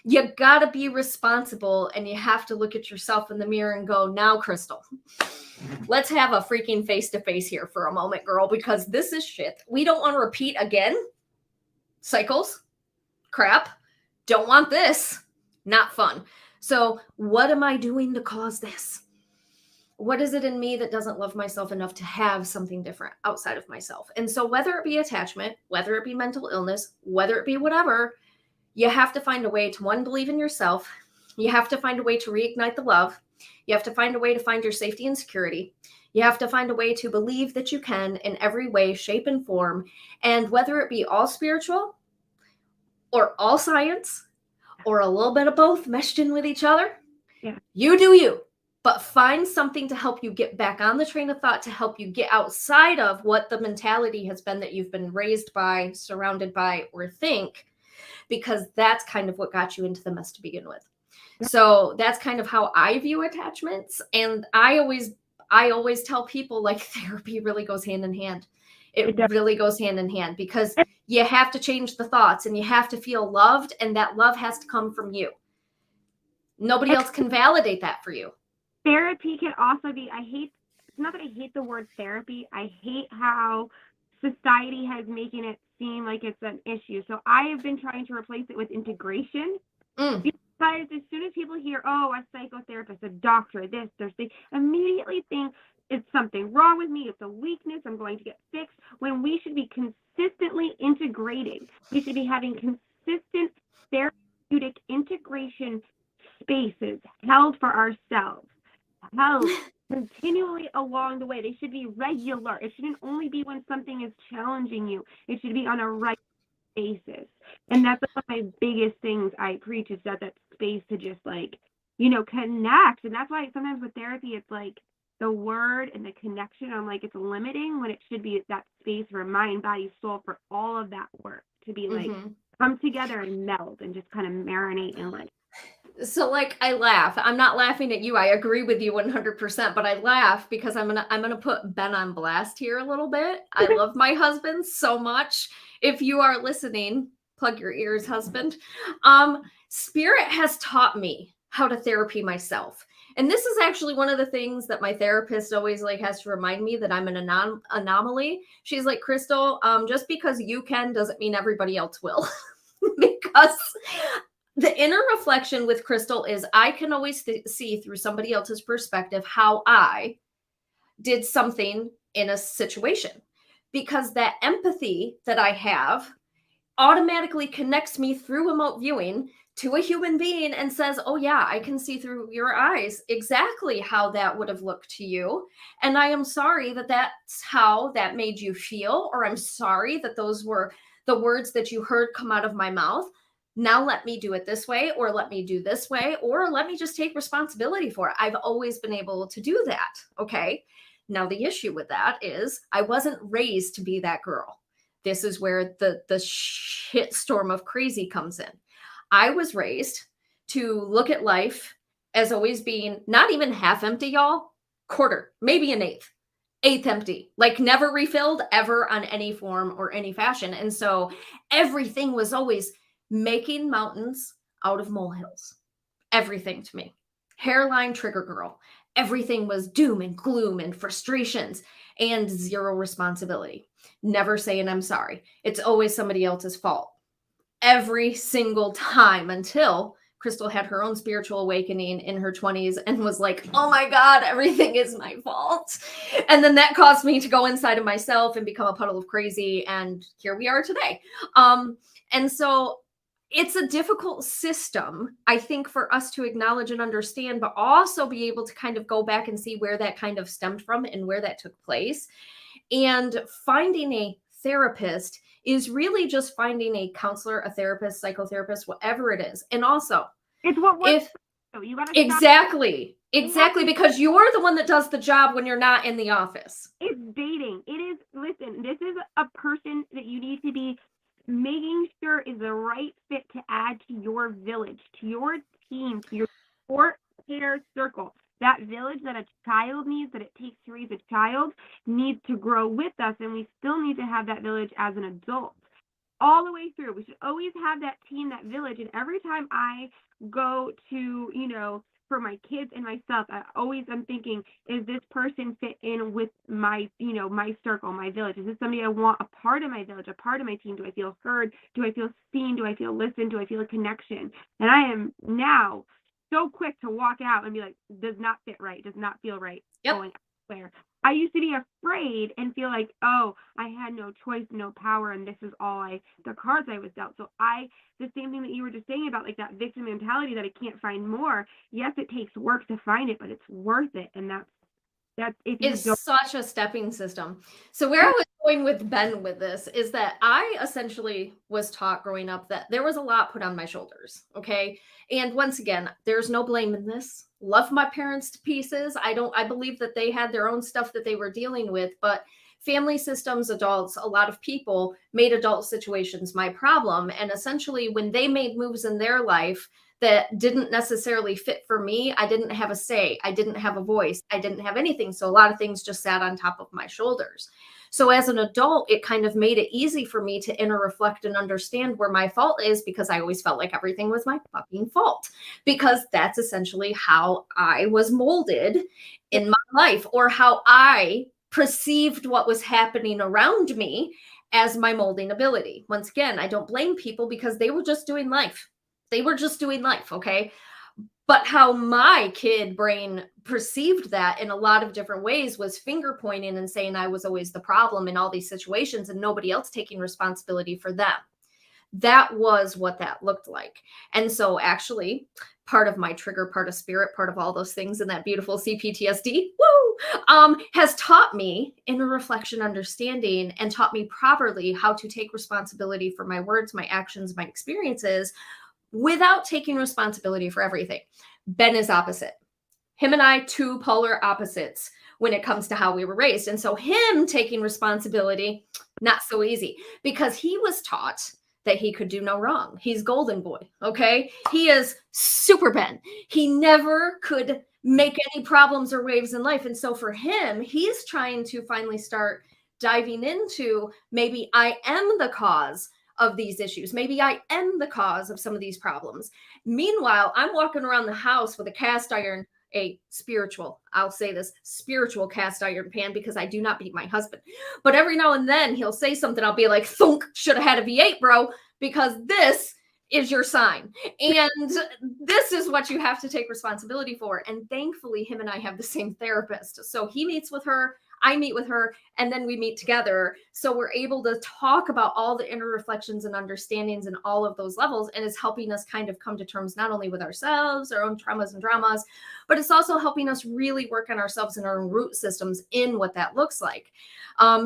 You gotta be responsible, and you have to look at yourself in the mirror and go, now, Crystal, let's have a freaking face-to-face here for a moment, girl, because this is shit. We don't want to repeat again. Cycles, crap, don't want this, not fun. So what am I doing to cause this? What is it in me that doesn't love myself enough to have something different outside of myself? And so whether it be attachment, whether it be mental illness, whether it be whatever, you have to find a way to, one, believe in yourself. You have to find a way to reignite the love. You have to find a way to find your safety and security. You have to find a way to believe that you can in every way, shape, and form. And whether it be all spiritual or all science or a little bit of both meshed in with each other, you do you. But find something to help you get back on the train of thought, to help you get outside of what the mentality has been that you've been raised by, surrounded by, or think, because that's kind of what got you into the mess to begin with. So that's kind of how I view attachments. And I always tell people, like, therapy really goes hand in hand. It really goes hand in hand, because you have to change the thoughts and you have to feel loved, and that love has to come from you. Nobody else can validate that for you. Therapy can also be, not that I hate the word therapy, I hate how society has making it seem like it's an issue. So I have been trying to replace it with integration. Because as soon as people hear, oh, a psychotherapist, a doctor, they immediately think it's something wrong with me, it's a weakness, I'm going to get fixed, when we should be consistently integrating. We should be having consistent therapeutic integration spaces held for ourselves, held continually along the way. They should be regular. It shouldn't only be when something is challenging you. It should be on a regular basis. And that's one of my biggest things I preach, is that space to just connect. And that's why sometimes with therapy, it's like the word and the connection, I'm like, it's limiting, when it should be that space for mind, body, soul, for all of that work to be come together and meld and just kind of marinate in life. So I laugh. I'm not laughing at you. I agree with you 100%, but I laugh because I'm going to put Ben on blast here a little bit. I love my husband so much. If you are listening, plug your ears, husband. Spirit has taught me how to therapy myself. And this is actually one of the things that my therapist always like has to remind me, that I'm an anomaly. She's like, Crystal, just because you can doesn't mean everybody else will. Because the inner reflection with Crystal is I can always see through somebody else's perspective how I did something in a situation, because that empathy that I have automatically connects me through remote viewing to a human being and says, oh, yeah, I can see through your eyes exactly how that would have looked to you. And I am sorry that that's how that made you feel, or I'm sorry that those were the words that you heard come out of my mouth. Now let me do it this way, or let me do this way, or let me just take responsibility for it. I've always been able to do that. Okay. Now, the issue with that is I wasn't raised to be that girl. This is where the shitstorm of crazy comes in. I was raised to look at life as always being not even half empty, y'all, quarter, maybe an eighth empty, like never refilled ever on any form or any fashion. And so everything was always making mountains out of molehills. Everything to me. Hairline trigger girl. Everything was doom and gloom and frustrations and zero responsibility. Never saying I'm sorry. It's always somebody else's fault. Every single time, until Crystal had her own spiritual awakening in her 20s and was like, oh my God, everything is my fault. And then that caused me to go inside of myself and become a puddle of crazy. And here we are today. And so it's a difficult system, I think, for us to acknowledge and understand, but also be able to kind of go back and see where that kind of stemmed from and where that took place. And finding a therapist is really just finding a counselor, a therapist, psychotherapist, whatever it is. And also, It's what works. if For you. You gotta exactly, because you're the one that does the job when you're not in the office. It's dating. It is. Listen, this is a person that you need to be making sure is the right fit to add to your village, to your team, to your four-pair circle. That village that a child needs, that it takes to raise a child, needs to grow with us, and we still need to have that village as an adult. All the way through. We should always have that team, that village. And every time I go to, for my kids and myself, I'm thinking, is this person fit in with my, my circle, my village? Is this somebody I want a part of my village, a part of my team? Do I feel heard? Do I feel seen? Do I feel listened? Do I feel a connection? And I am now so quick to walk out and be like, does not fit right, does not feel right. Yep. Going elsewhere. I used to be afraid and feel like, oh, I had no choice, no power, and this is all the cards I was dealt. So the same thing that you were just saying about like that victim mentality that I can't find more. Yes, it takes work to find it, but it's worth it. And that's if you It's don't. such a stepping system. So where I was going with Ben with this is that I essentially was taught growing up that there was a lot put on my shoulders. Okay. And once again, there's no blame in this. Love my parents to pieces. I believe that they had their own stuff that they were dealing with, but family systems, adults, a lot of people made adult situations my problem. And essentially when they made moves in their life that didn't necessarily fit for me, I didn't have a say. I didn't have a voice. I didn't have anything. So a lot of things just sat on top of my shoulders. So as an adult, it kind of made it easy for me to inner reflect and understand where my fault is, because I always felt like everything was my fucking fault, because that's essentially how I was molded in my life, or how I perceived what was happening around me as my molding ability. Once again, I don't blame people because they were just doing life. They were just doing life, okay? But how my kid brain perceived that in a lot of different ways was finger pointing and saying I was always the problem in all these situations and nobody else taking responsibility for them. That was what that looked like. And so actually, part of my trigger, part of spirit, part of all those things in that beautiful CPTSD, has taught me inner reflection, understanding, and taught me properly how to take responsibility for my words, my actions, my experiences, without taking responsibility for everything. Ben is opposite. Him and I, two polar opposites when it comes to how we were raised. And so him taking responsibility, not so easy, because he was taught that he could do no wrong. He's golden boy, okay? He is super Ben. He never could make any problems or waves in life. And so for him, he's trying to finally start diving into, maybe I am the cause of these issues. Maybe I am the cause of some of these problems. Meanwhile, I'm walking around the house with a cast iron a spiritual, I'll say this, spiritual cast iron pan, because I do not beat my husband. But every now and then he'll say something, I'll be like, thunk, should have had a V8, bro, because this is your sign. And this is what you have to take responsibility for. And thankfully, him and I have the same therapist. So he meets with her, I meet with her, and then we meet together. So we're able to talk about all the inner reflections and understandings and all of those levels. And it's helping us kind of come to terms not only with ourselves, our own traumas and dramas, but it's also helping us really work on ourselves and our own root systems in what that looks like.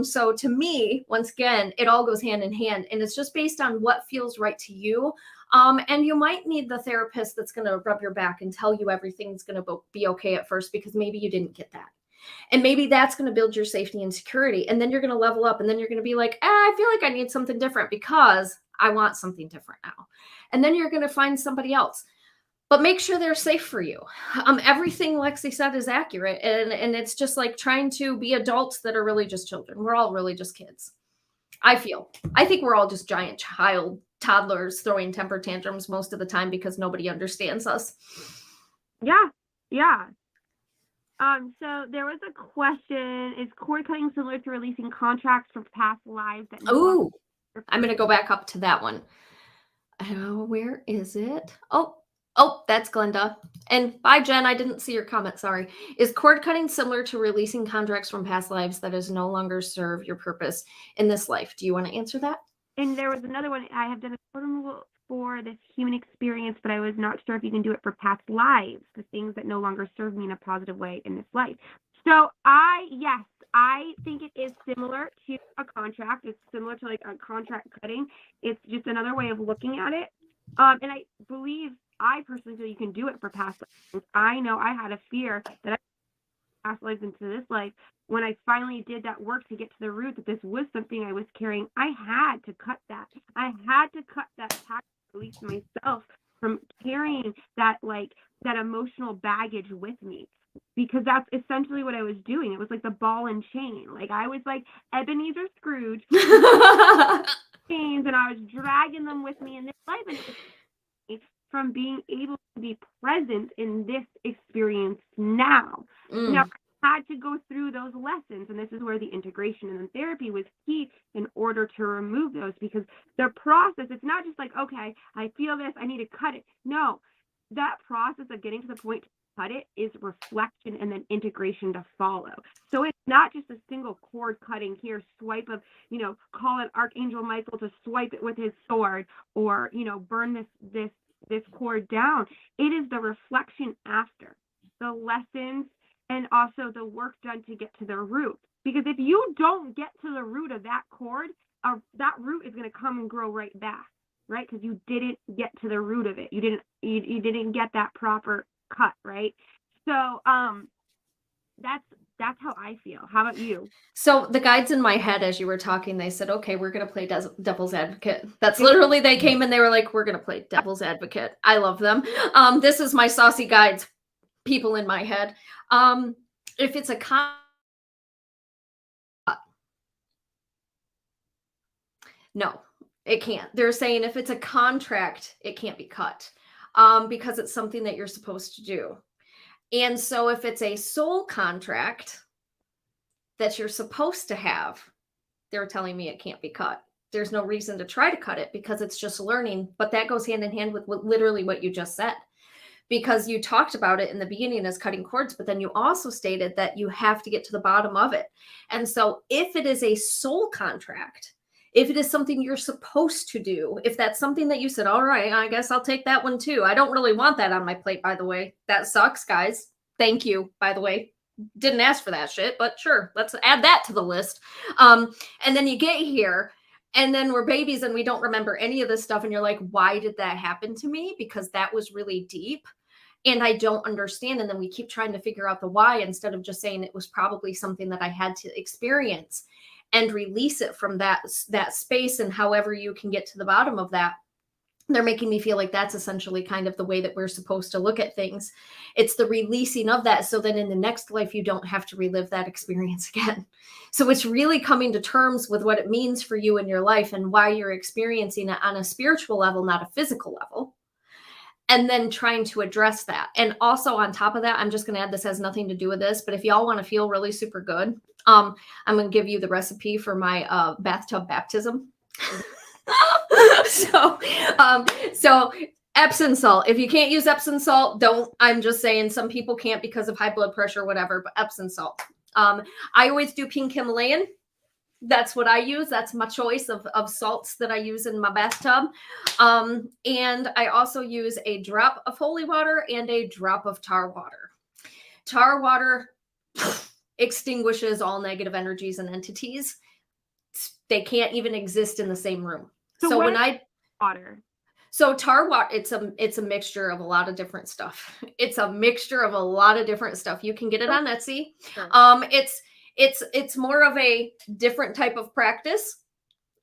So to me, once again, it all goes hand in hand, and it's just based on what feels right to you. And you might need the therapist that's going to rub your back and tell you everything's going to be okay at first, because maybe you didn't get that. And maybe that's going to build your safety and security. And then you're going to level up, and then you're going to be like, I feel like I need something different because I want something different now. And then you're going to find somebody else. But make sure they're safe for you. Everything Lexi said is accurate. And it's just like trying to be adults that are really just children. We're all really just kids. I think we're all just giant toddlers throwing temper tantrums most of the time because nobody understands us. Yeah. Yeah. So there was a question, is cord cutting similar to releasing contracts from past lives? Oh, I'm going to go back up to that one. Where is it? Oh, that's Glenda. And bye, Jen. I didn't see your comment. Sorry. Is cord cutting similar to releasing contracts from past lives that is no longer serve your purpose in this life? Do you want to answer that? And there was another one. I have done a cord removal for this human experience, but I was not sure if you can do it for past lives, the things that no longer serve me in a positive way in this life. So yes, I think it is similar to a contract. It's similar to like a contract cutting. It's just another way of looking at it. And I believe, I personally feel you can do it for past lives. I know I had a fear that I past lives into this life. When I finally did that work to get to the root that this was something I was carrying, I had to cut that. I had to cut that tax release myself from carrying that emotional baggage with me, because that's essentially what I was doing. It was like the ball and chain. Like I was like Ebenezer Scrooge chains, and I was dragging them with me in this life, and it was from being able to be present in this experience now. Now, I had to go through those lessons, and this is where the integration and then therapy was key in order to remove those, because the process, it's not just like, okay, I feel this, I need to cut it. No, that process of getting to the point to cut it is reflection and then integration to follow. So it's not just a single cord cutting here, swipe of, call an Archangel Michael to swipe it with his sword, or, burn this cord down. It is the reflection after, the lessons, and also the work done to get to the root. Because if you don't get to the root of that cord, that root is going to come and grow right back, right? Because you didn't get to the root of it. You didn't get that proper cut, right? So that's how I feel. How about you? So the guides in my head, as you were talking, they said, okay, we're going to play devil's advocate. That's literally, they came and they were like, we're going to play devil's advocate. I love them. This is my saucy guides people in my head. If it's a no, it can't. They're saying if it's a contract, it can't be cut, because it's something that you're supposed to do. And so if it's a soul contract that you're supposed to have, they're telling me it can't be cut. There's no reason to try to cut it because it's just learning. But that goes hand in hand with literally what you just said, because you talked about it in the beginning as cutting cords, but then you also stated that you have to get to the bottom of it. And so if it is a soul contract, if it is something you're supposed to do, if that's something that you said, all right, I guess I'll take that one too. I don't really want that on my plate, by the way. That sucks, guys. Thank you, by the way. Didn't ask for that shit, but sure, let's add that to the list. And then you get here, and then we're babies and we don't remember any of this stuff. And you're like, why did that happen to me? Because that was really deep. And I don't understand. And then we keep trying to figure out the why instead of just saying it was probably something that I had to experience and release it from that space. And however you can get to the bottom of that, they're making me feel like that's essentially kind of the way that we're supposed to look at things. It's the releasing of that, so that in the next life, you don't have to relive that experience again. So it's really coming to terms with what it means for you in your life and why you're experiencing it on a spiritual level, not a physical level. and then trying to address that. And also on top of that, I'm just going to add, this has nothing to do with this, but if y'all want to feel really super good, I'm going to give you the recipe for my bathtub baptism. So Epsom salt. If you can't use Epsom salt, don't. I'm just saying some people can't because of high blood pressure or whatever, but Epsom salt. I always do pink Himalayan. That's what I use. That's my choice of salts that I use in my bathtub. And I also use a drop of holy water and a drop of tar water. Tar water extinguishes all negative energies and entities. They can't even exist in the same room. So when I water. So tar water, it's a mixture of a lot of different stuff. It's a mixture of a lot of different stuff. You can get it on Etsy. Sure. It's more of a different type of practice.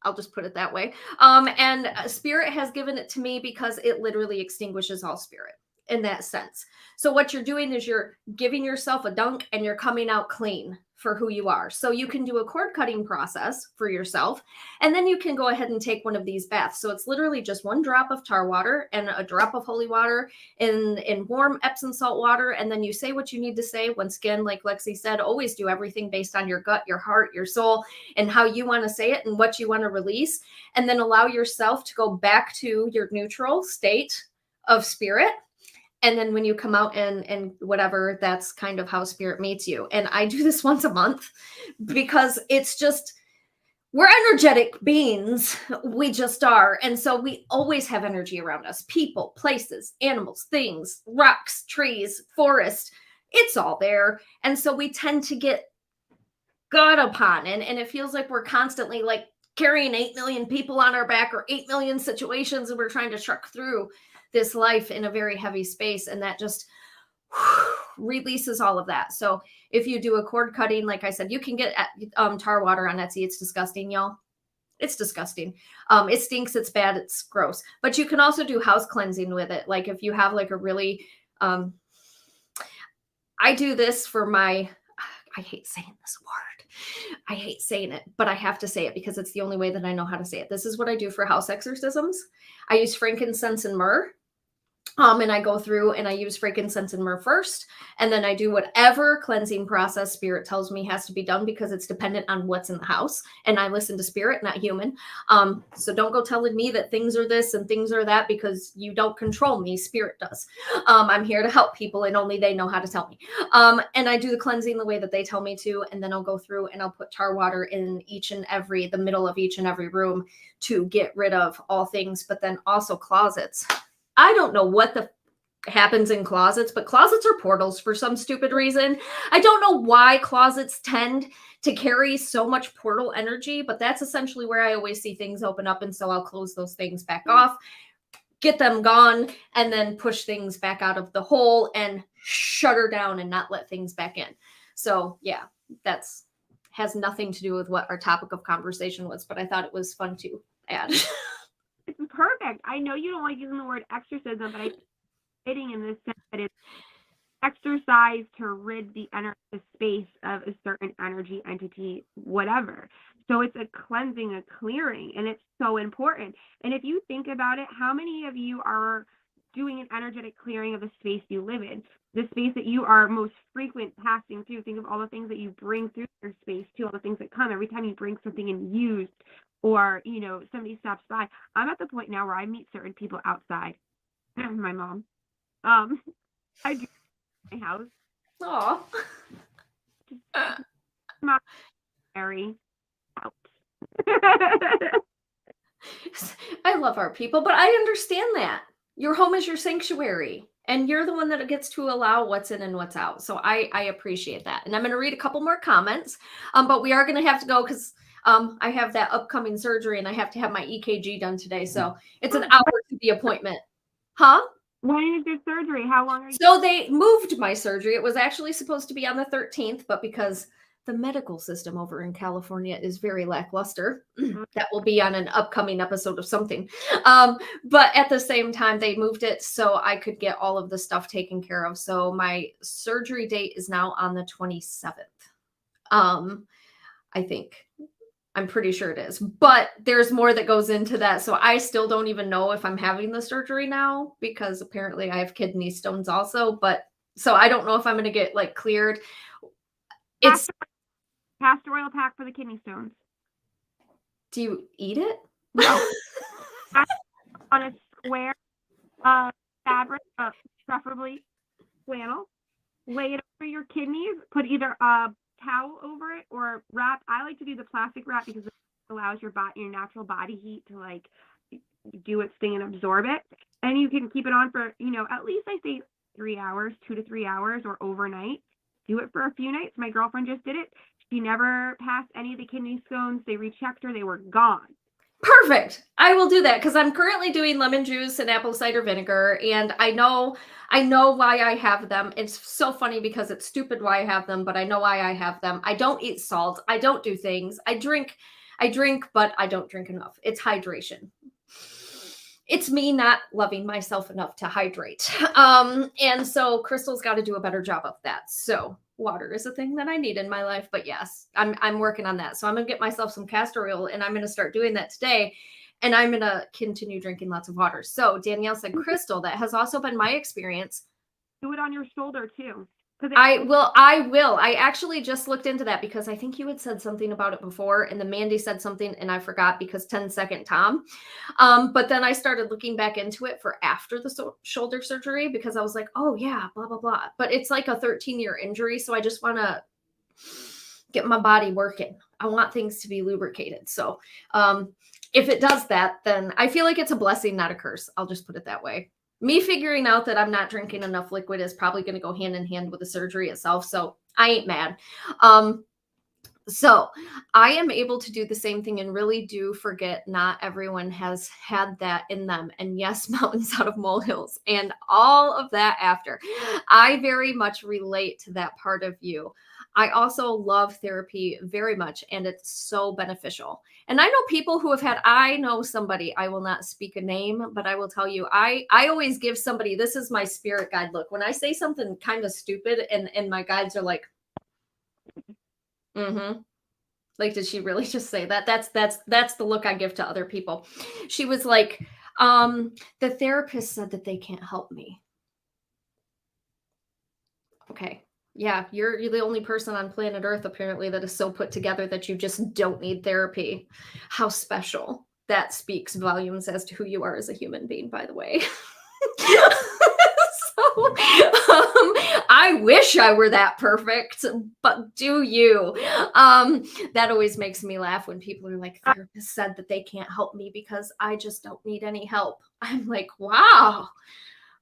I'll just put it that way. And Spirit has given it to me because it literally extinguishes all spirit in that sense. So what you're doing is you're giving yourself a dunk and you're coming out clean for who you are. So you can do a cord cutting process for yourself, and then you can go ahead and take one of these baths. So it's literally just one drop of tar water and a drop of holy water in warm Epsom salt water. And then you say what you need to say. Once again, like Lexi said, always do everything based on your gut, your heart, your soul, and how you want to say it and what you want to release. And then allow yourself to go back to your neutral state of spirit. And then when you come out and whatever, that's kind of how spirit meets you. And I do this once a month because it's just, we're energetic beings. We just are. And so we always have energy around us. People, places, animals, things, rocks, trees, forest. It's all there. And so we tend to get got upon. And it feels like we're constantly like carrying 8 million people on our back or 8 million situations, and we're trying to truck through this life in a very heavy space, and that just releases all of that. So if you do a cord cutting, like I said, you can get tar water on Etsy. It's disgusting, y'all. It's disgusting. It stinks. It's bad. It's gross. But you can also do house cleansing with it. Like if you have like a really, I do this for my, I hate saying this word. I hate saying it, but I have to say it because it's the only way that I know how to say it. This is what I do for house exorcisms. I use frankincense and myrrh. And I go through and I use frankincense and myrrh first, and then I do whatever cleansing process spirit tells me has to be done because it's dependent on what's in the house. And I listen to spirit, not human. So don't go telling me that things are this and things are that because you don't control me. Spirit does. I'm here to help people, and only they know how to tell me. And I do the cleansing the way that they tell me to, and then I'll go through and I'll put tar water in the middle of each and every room to get rid of all things, but then also closets. I don't know what the happens in closets, but closets are portals for some stupid reason. I don't know why closets tend to carry so much portal energy, but that's essentially where I always see things open up. And so I'll close those things back off, get them gone, and then push things back out of the hole and shutter down and not let things back in. So yeah, that's has nothing to do with what our topic of conversation was, but I thought it was fun to add. It's perfect. I know you don't like using the word exorcism, but I'm fitting in this sense that it's exercise to rid the space of a certain energy, entity, whatever. So it's a cleansing, a clearing, and it's so important. And if you think about it, how many of you are doing an energetic clearing of the space you live in, the space that you are most frequent passing through? Think of all the things that you bring through your space, too, all the things that come every time you bring something in used, or, you know, somebody stops by. I'm at the point now where I meet certain people outside. My mom. I do my house. Aw. Very out. I love our people, but I understand that. Your home is your sanctuary, and you're the one that gets to allow what's in and what's out. So I appreciate that. And I'm going to read a couple more comments, but we are going to have to go because I have that upcoming surgery and I have to have my EKG done today. So it's an hour to the appointment. Huh? When is your surgery? How long are you? So they moved my surgery. It was actually supposed to be on the 13th, but because the medical system over in California is very lackluster, that will be on an upcoming episode of something. But at the same time, they moved it so I could get all of the stuff taken care of. So my surgery date is now on the 27th. I think. I'm pretty sure it is, but there's more that goes into that. So I still don't even know if I'm having the surgery now because apparently I have kidney stones also. But so I don't know if I'm going to get like cleared. It's Castor oil pack for the kidney stones. Do you eat it? No. On a square fabric, preferably flannel. Lay it over your kidneys. Put either a towel over it or wrap. I like to do the plastic wrap because it allows your natural body heat to like do its thing and absorb it. And you can keep it on for, at least I say 3 hours, 2 to 3 hours, or overnight. Do it for a few nights. My girlfriend just did it. She never passed any of the kidney stones. They rechecked her. They were gone. Perfect. I will do that because I'm currently doing lemon juice and apple cider vinegar, and I know why I have them. It's so funny because it's stupid why I have them, but I know why I have them. I don't eat salt. I don't do things. I drink, but I don't drink enough. It's hydration. It's me not loving myself enough to hydrate. And so Crystal's got to do a better job of that. So water is a thing that I need in my life, but yes, I'm working on that. So I'm going to get myself some castor oil and I'm going to start doing that today. And I'm going to continue drinking lots of water. So Danielle said, Crystal, that has also been my experience. Do it on your shoulder too. I will. I actually just looked into that because I think you had said something about it before, and then Mandy said something and I forgot because 10-second Tom. But then I started looking back into it for after the shoulder surgery because I was like, oh yeah, blah, blah, blah. But it's like a 13-year injury. So I just want to get my body working. I want things to be lubricated. So if it does that, then I feel like it's a blessing, not a curse. I'll just put it that way. Me figuring out that I'm not drinking enough liquid is probably going to go hand in hand with the surgery itself. So I ain't mad. So I am able to do the same thing and really do forget not everyone has had that in them. And yes, mountains out of molehills and all of that after. I very much relate to that part of you. I also love therapy very much, and it's so beneficial. And I know people who have had, I know somebody, I will not speak a name, but I will tell you, I always give somebody, this is my spirit guide look. When I say something kind of stupid and my guides are like, like, did she really just say that? That's the look I give to other people. She was like, the therapist said that they can't help me. Okay. Yeah, you're the only person on planet Earth, apparently, that is so put together that you just don't need therapy. How special. That speaks volumes as to who you are as a human being, by the way. So, I wish I were that perfect, but do you? That always makes me laugh when people are like, therapist said that they can't help me because I just don't need any help. I'm like, wow.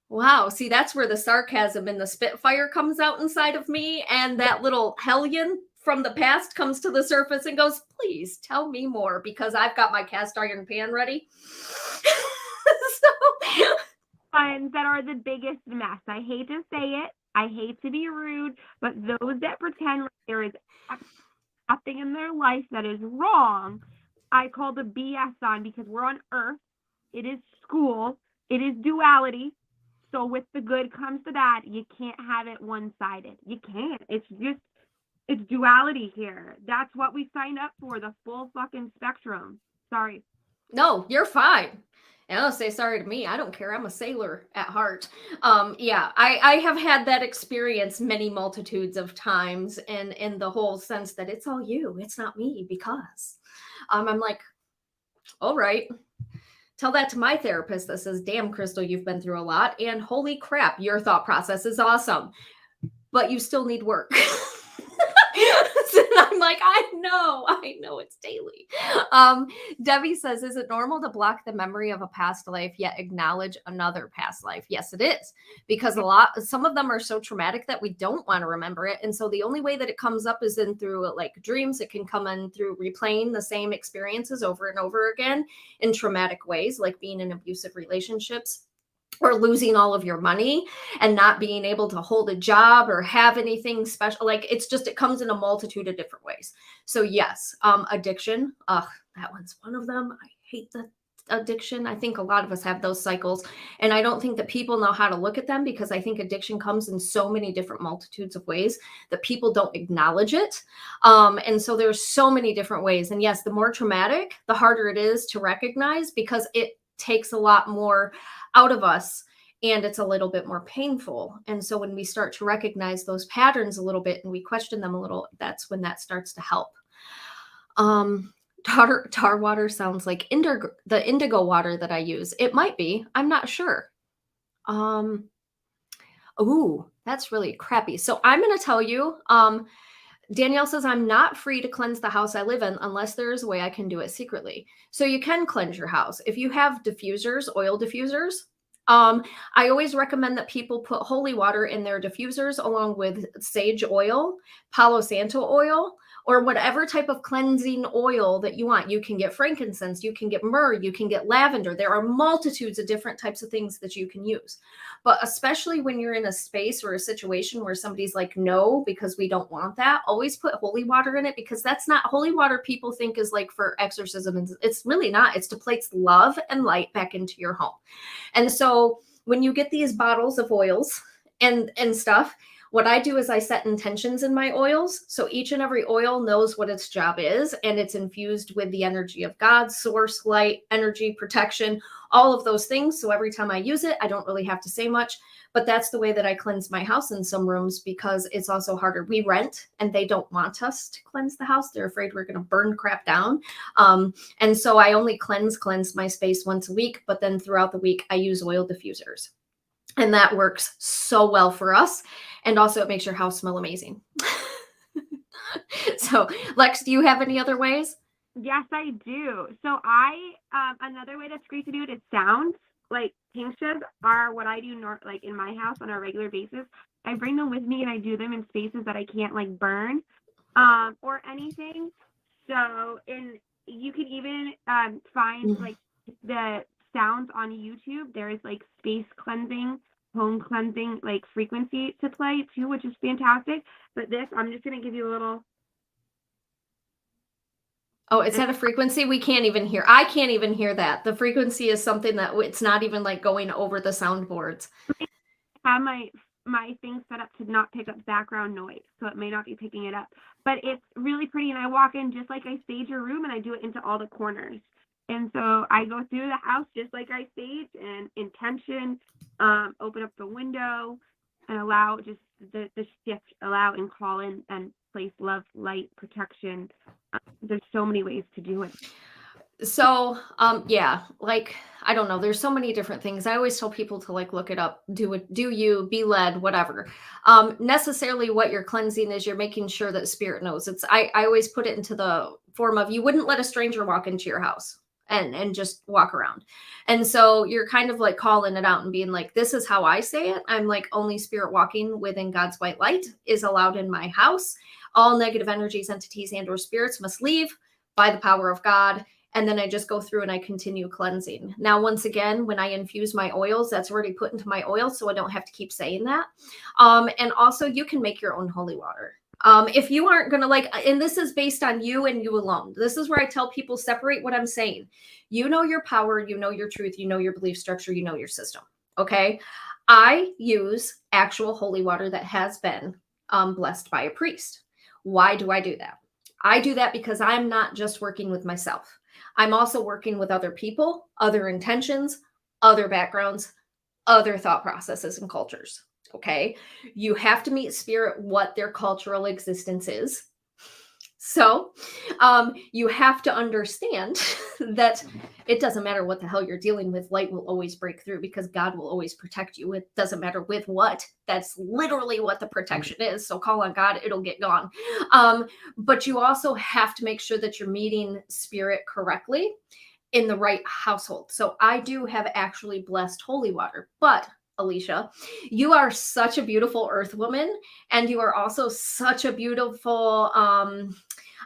Wow. See, that's where the sarcasm and the spitfire comes out inside of me. And that little hellion from the past comes to the surface and goes, please tell me more because I've got my cast iron pan ready. So that are the biggest mess. I hate to say it. I hate to be rude, but those that pretend like there is nothing in their life that is wrong, I call the BS on because we're on Earth. It is school. It is duality. So with the good comes the bad. You can't have it one-sided. You can't. It's duality here. That's what we signed up for, the full fucking spectrum. Sorry. No, you're fine. And don't say sorry to me. I don't care. I'm a sailor at heart. Yeah, I have had that experience many multitudes of times, and in the whole sense that it's all you. It's not me because I'm like, all right. Tell that to my therapist that says, damn, Crystal, you've been through a lot. And holy crap, your thought process is awesome. But you still need work. And I'm like, I know it's daily. Debbie says, is it normal to block the memory of a past life yet acknowledge another past life? Yes, it is. Because some of them are so traumatic that we don't want to remember it. And so the only way that it comes up is in through like dreams. It can come in through replaying the same experiences over and over again in traumatic ways, like being in abusive relationships, or losing all of your money and not being able to hold a job or have anything special. Like it comes in a multitude of different ways. So yes, addiction, that one's one of them. I hate addiction. I think a lot of us have those cycles. And I don't think that people know how to look at them, because I think addiction comes in so many different multitudes of ways that people don't acknowledge it. And so there's so many different ways. And yes, the more traumatic, the harder it is to recognize, because it takes a lot more out of us and it's a little bit more painful. And so when we start to recognize those patterns a little bit and we question them a little, that's when that starts to help. Tar water sounds like the indigo water that I use. It might be. I'm not sure. Ooh, that's really crappy. So I'm going to tell you, Danielle says, I'm not free to cleanse the house I live in unless there is a way I can do it secretly. So you can cleanse your house. If you have diffusers, oil diffusers, I always recommend that people put holy water in their diffusers along with sage oil, Palo Santo oil, or whatever type of cleansing oil that you want. You can get frankincense, you can get myrrh, you can get lavender. There are multitudes of different types of things that you can use. But especially when you're in a space or a situation where somebody's like, no, because we don't want that, always put holy water in it, because that's not holy water. People think is like for exorcism. And it's really not. It's to place love and light back into your home. And so when you get these bottles of oils and stuff, what I do is I set intentions in my oils. So each and every oil knows what its job is, and it's infused with the energy of God, source, light, energy, protection, all of those things. So every time I use it, I don't really have to say much, but that's the way that I cleanse my house in some rooms, because it's also harder. We rent and they don't want us to cleanse the house. They're afraid we're going to burn crap down. And so I only cleanse my space once a week, but then throughout the week, I use oil diffusers. And that works so well for us. And also it makes your house smell amazing. So Lex, do you have any other ways? Yes, I do. So another way that's great to do it is sounds. Like tinctures are what I do like in my house on a regular basis. I bring them with me and I do them in spaces that I can't like burn or anything. So you can even find like the sounds on YouTube. There is like space cleansing, home cleansing, like frequency to play too, which is fantastic. But I'm just going to give you a little. Oh, it's at a frequency we can't even hear. I can't even hear that. The frequency is something that it's not even like going over the soundboards. I have my thing set up to not pick up background noise, so it may not be picking it up. But it's really pretty, and I walk in just like I stage a room, and I do it into all the corners. And so I go through the house just like I stage, and intention, open up the window, and allow just the shift, allow and call in and place love, light, protection. There's so many ways to do it. So, yeah, like, I don't know. There's so many different things. I always tell people to like look it up, do you, be led, whatever. Necessarily what you're cleansing is you're making sure that spirit knows. I always put it into the form of, you wouldn't let a stranger walk into your house and just walk around. And so you're kind of like calling it out and being like, this is how I say it. I'm like, only spirit walking within God's white light is allowed in my house. All negative energies, entities, and or spirits must leave by the power of God. And then I just go through and I continue cleansing. Now, once again, when I infuse my oils, that's already put into my oil, so I don't have to keep saying that. And also you can make your own holy water. If you aren't going to like, and this is based on you and you alone. This is where I tell people, separate what I'm saying. You know your power, you know your truth, you know your belief structure, you know your system. Okay. I use actual holy water that has been blessed by a priest. Why do I do that? I do that because I'm not just working with myself. I'm also working with other people, other intentions, other backgrounds, other thought processes and cultures. Okay. You have to meet spirit what their cultural existence is. So you have to understand that it doesn't matter what the hell you're dealing with. Light will always break through because God will always protect you. It doesn't matter with what. That's literally what the protection is. So call on God, it'll get gone. But you also have to make sure that you're meeting spirit correctly in the right household. So I do have actually blessed holy water, but Alicia, you are such a beautiful earth woman, and you are also such a beautiful,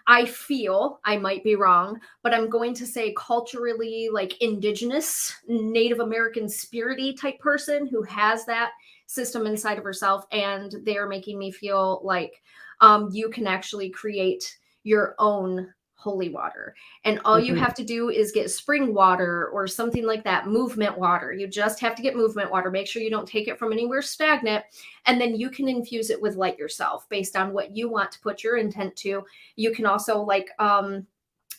I feel, I might be wrong, but I'm going to say culturally like indigenous, Native American spirity type person who has that system inside of herself. And they're making me feel like you can actually create your own holy water. And all you have to do is get spring water or something like that, movement water. You just have to get movement water. Make sure you don't take it from anywhere stagnant. And then you can infuse it with light yourself based on what you want to put your intent to. You can also, like,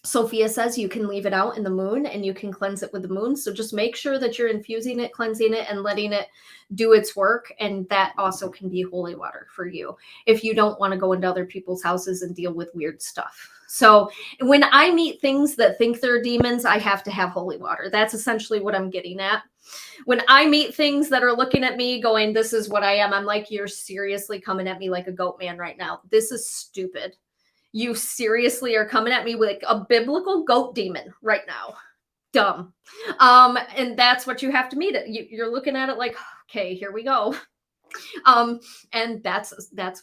Sophia says, you can leave it out in the moon and you can cleanse it with the moon. So just make sure that you're infusing it, cleansing it, and letting it do its work. And that also can be holy water for you if you don't want to go into other people's houses and deal with weird stuff. So when I meet things that think they're demons, I have to have holy water. That's essentially what I'm getting at. When I meet things that are looking at me going, this is what I am, I'm like, you're seriously coming at me like a goat man right now. This is stupid. You seriously are coming at me with like a biblical goat demon right now. Dumb. And that's what you have to meet it. You're looking at it like, okay, here we go. And that's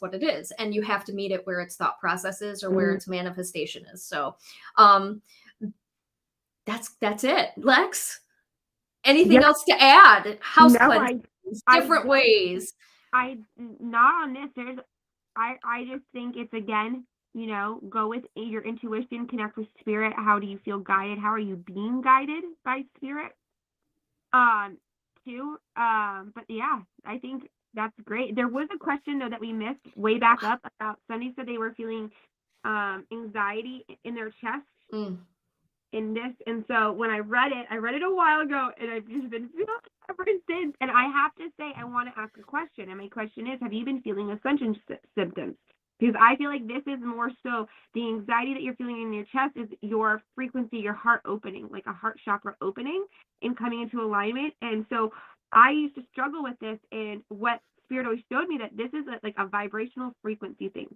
what it is. And you have to meet it where its thought process is or where its manifestation is. So that's it. Lex, anything else to add? House cleansings, different ways. Not on this. I just think it's, again, go with your intuition, connect with spirit. How do you feel guided? How are you being guided by spirit? But yeah, I think that's great. There was a question though that we missed way back up about somebody said they were feeling anxiety in their chest in this. And so when I read it a while ago, and I've just been feeling it ever since. And I have to say, I want to ask a question. And my question is, have you been feeling ascension symptoms? Because I feel like this is more so the anxiety that you're feeling in your chest is your frequency, your heart opening, like a heart chakra opening and coming into alignment. And so I used to struggle with this, and what Spirit always showed me that this is like a vibrational frequency thing.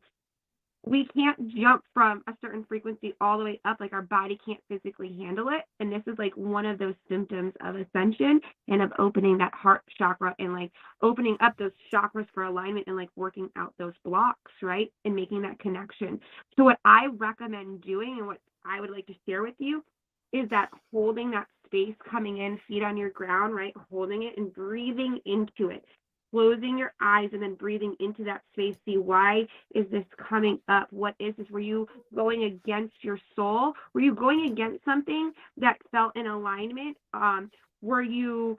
We can't jump from a certain frequency all the way up, like our body can't physically handle it. And this is like one of those symptoms of ascension and of opening that heart chakra and like opening up those chakras for alignment and like working out those blocks, right? And making that connection. So what I recommend doing and what I would like to share with you is that holding that space, coming in, feet on your ground, right? Holding it and breathing into it. Closing your eyes and then breathing into that space. See, why is this coming up? What is this? Were you going against your soul? Were you going against something that felt in alignment? Were you,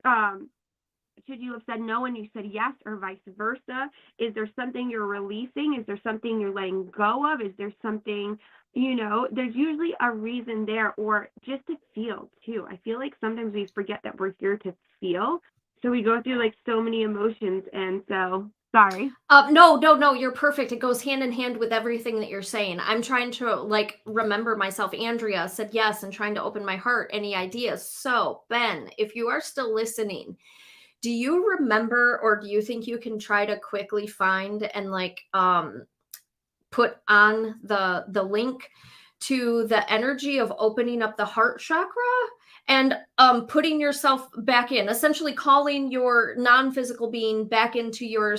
should you have said no and you said yes, or vice versa? Is there something you're releasing? Is there something you're letting go of? Is there something, there's usually a reason there, or just to feel too. I feel like sometimes we forget that we're here to feel. So we go through like so many emotions, and so sorry. No, you're perfect. It goes hand in hand with everything that you're saying. I'm trying to like remember myself. Andrea said yes, and trying to open my heart. Any ideas? So Ben, if you are still listening, do you remember, or do you think you can try to quickly find and like put on the link to the energy of opening up the heart chakra? And putting yourself back in, essentially calling your non-physical being back into your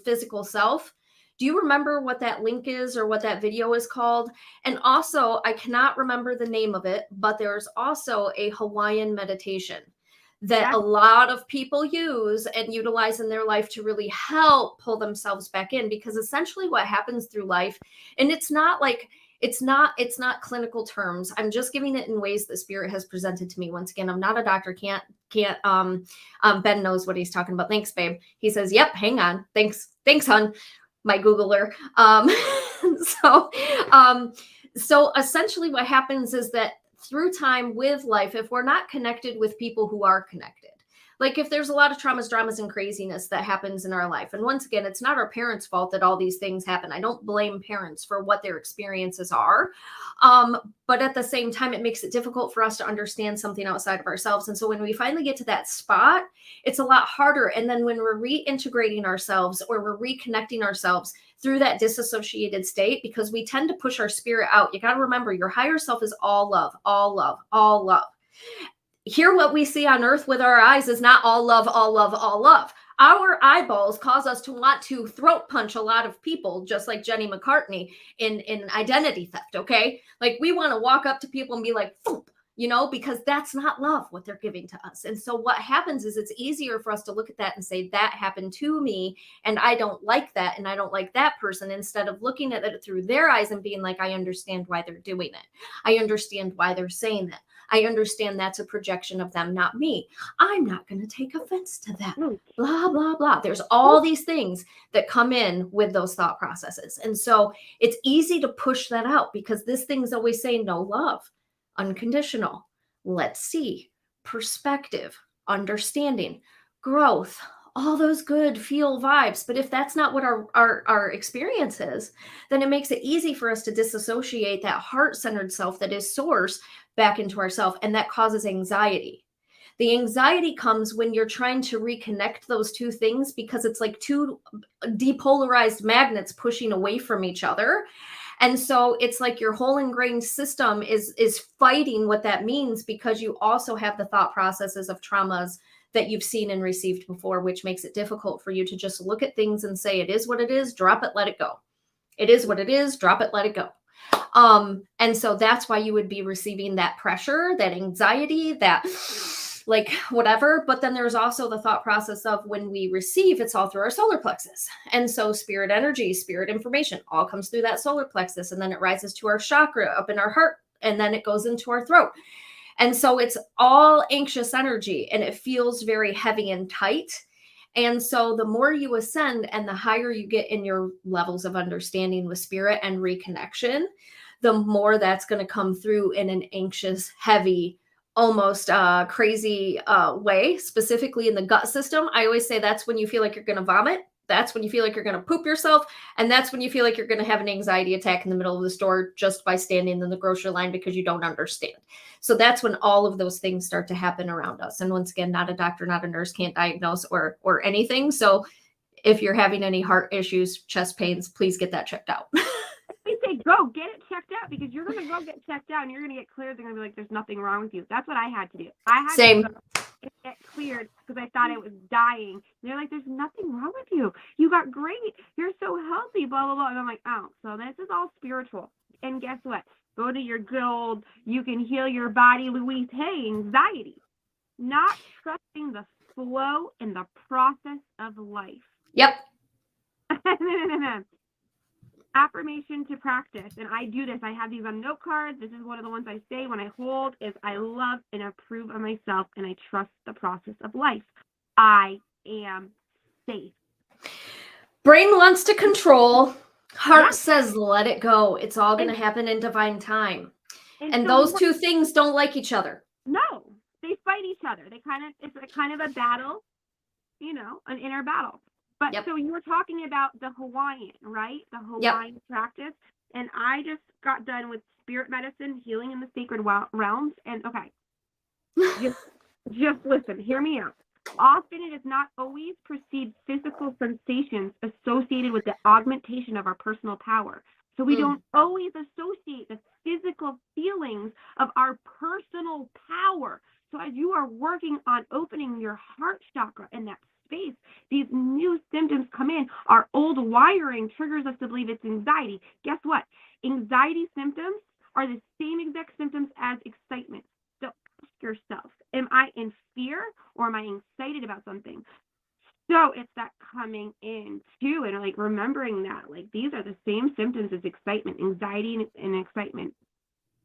physical self. Do you remember what that link is or what that video is called? And also, I cannot remember the name of it, but there's also a Hawaiian meditation that a lot of people use and utilize in their life to really help pull themselves back in. Because essentially what happens through life, and it's not clinical terms. I'm just giving it in ways that spirit has presented to me. Once again, I'm not a doctor. Ben knows what he's talking about. Thanks, babe. He says, yep, hang on. Thanks, hun. My Googler. So essentially what happens is that through time with life, if we're not connected with people who are connected, like if there's a lot of traumas, dramas, and craziness that happens in our life. And once again, it's not our parents' fault that all these things happen. I don't blame parents for what their experiences are. But at the same time, it makes it difficult for us to understand something outside of ourselves. And so when we finally get to that spot, it's a lot harder. And then when we're reintegrating ourselves or we're reconnecting ourselves through that disassociated state, because we tend to push our spirit out. You got to remember, your higher self is all love, all love, all love. Here, what we see on earth with our eyes is not all love, all love, all love. Our eyeballs cause us to want to throat punch a lot of people, just like Jenny McCartney in Identity Theft, okay? Like we want to walk up to people and be like, because that's not love, what they're giving to us. And so what happens is it's easier for us to look at that and say, that happened to me, and I don't like that, and I don't like that person, instead of looking at it through their eyes and being like, I understand why they're doing it. I understand why they're saying that. I understand that's a projection of them, not me. I'm not going to take offense to that. Blah, blah, blah. There's all these things that come in with those thought processes. And so it's easy to push that out, because this thing's always saying no love, unconditional, let's see, perspective, understanding, growth, all those good feel vibes. But if that's not what our experience is, then it makes it easy for us to disassociate that heart-centered self that is source back into ourself, and that causes anxiety. The anxiety comes when you're trying to reconnect those two things, because it's like two depolarized magnets pushing away from each other. And so it's like your whole ingrained system is fighting what that means, because you also have the thought processes of traumas that you've seen and received before, which makes it difficult for you to just look at things and say, it is what it is, drop it, let it go. It is what it is, drop it, let it go. And so that's why you would be receiving that pressure, that anxiety, that like whatever. But then there's also the thought process of when we receive, it's all through our solar plexus. And so spirit energy, spirit information all comes through that solar plexus, and then it rises to our chakra up in our heart, and then it goes into our throat. And so it's all anxious energy, and it feels very heavy and tight. And so the more you ascend and the higher you get in your levels of understanding with spirit and reconnection, the more that's going to come through in an anxious, heavy, almost crazy way, specifically in the gut system. I always say that's when you feel like you're going to vomit. That's when you feel like you're going to poop yourself. And that's when you feel like you're going to have an anxiety attack in the middle of the store just by standing in the grocery line because you don't understand. So that's when all of those things start to happen around us. And once again, not a doctor, not a nurse, can't diagnose or anything. So if you're having any heart issues, chest pains, please get that checked out. They say, go get it checked out, because you're going to go get checked out and you're going to get cleared. They're going to be like, there's nothing wrong with you. That's what I had to do. I had Same. to go get cleared because I thought I was dying. And they're like, there's nothing wrong with you. You got great. You're so healthy, blah, blah, blah. And I'm like, oh, so this is all spiritual. And guess what? Go to your good old, you can heal your body, Louise Hay, anxiety. Not trusting the flow and the process of life. Yep. Affirmation to practice, and I do this. I have these on note cards. This is one of the ones I say when I hold, is I love and approve of myself, and I trust the process of life. I am safe. Brain wants to control. Heart says, let it go. It's all going to happen in divine time. And so those two things don't like each other. No, they fight each other. It's a kind of a battle, an inner battle. But So you were talking about the Hawaiian, right? The Hawaiian practice. And I just got done with spirit medicine, healing in the sacred realms. And okay, just listen, hear me out. Often it is not always perceived physical sensations associated with the augmentation of our personal power. So we don't always associate the physical feelings of our personal power. So as you are working on opening your heart chakra in that space, these new symptoms come in. Our old wiring triggers us to believe it's anxiety. Guess what? Anxiety symptoms are the same exact symptoms as excitement. So ask yourself, am I in fear or am I excited about something? So it's that coming in too, and like remembering that, like these are the same symptoms as excitement, anxiety and excitement,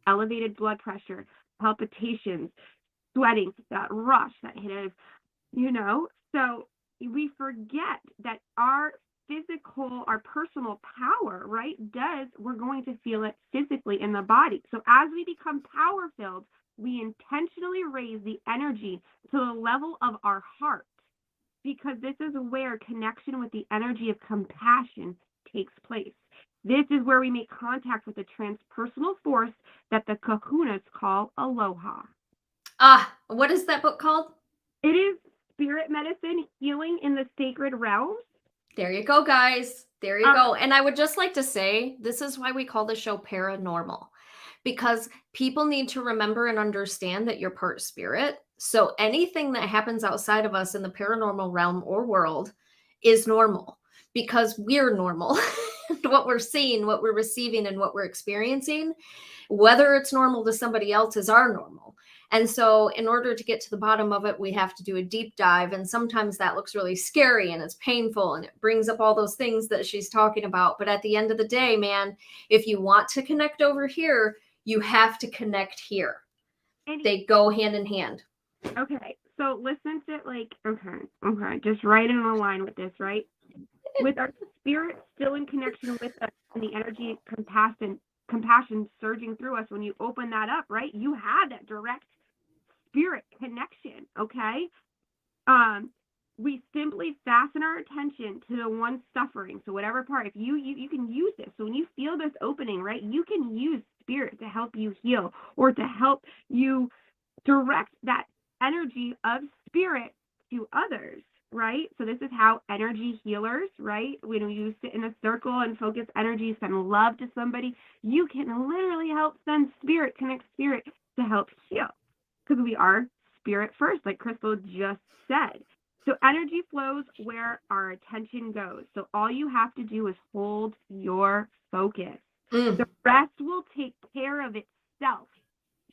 elevated blood pressure, palpitations, sweating, that rush, that hit of, so we forget that our personal power, right, we're going to feel it physically in the body. So as we become power filled, we intentionally raise the energy to the level of our heart, because this is where connection with the energy of compassion takes place. This is where we make contact with the transpersonal force that the kahunas call aloha. What is that book called? It is Spirit Medicine, Healing in the Sacred Realms. There you go, guys. There you go. And I would just like to say, this is why we call the show Paranormal, because people need to remember and understand that you're part spirit. So anything that happens outside of us in the paranormal realm or world is normal, because we're normal. What we're seeing, what we're receiving, and what we're experiencing, whether it's normal to somebody else, is our normal. And so in order to get to the bottom of it, we have to do a deep dive. And sometimes that looks really scary and it's painful and it brings up all those things that she's talking about. But at the end of the day, man, if you want to connect over here, you have to connect here. They go hand in hand. Okay. So listen to okay. Just right in a line with this, right? With our spirit still in connection with us and the energy compassion surging through us, when you open that up, right? You have that direct spirit connection, okay? We simply fasten our attention to the one suffering. So whatever part, if you can use this. So when you feel this opening, right, you can use spirit to help you heal or to help you direct that energy of spirit to others, right? So this is how energy healers, right? When you sit in a circle and focus energy, send love to somebody, you can literally help send spirit, connect spirit to help heal. Because we are spirit first, like Crystal just said. So energy flows where our attention goes. So all you have to do is hold your focus. The rest will take care of itself.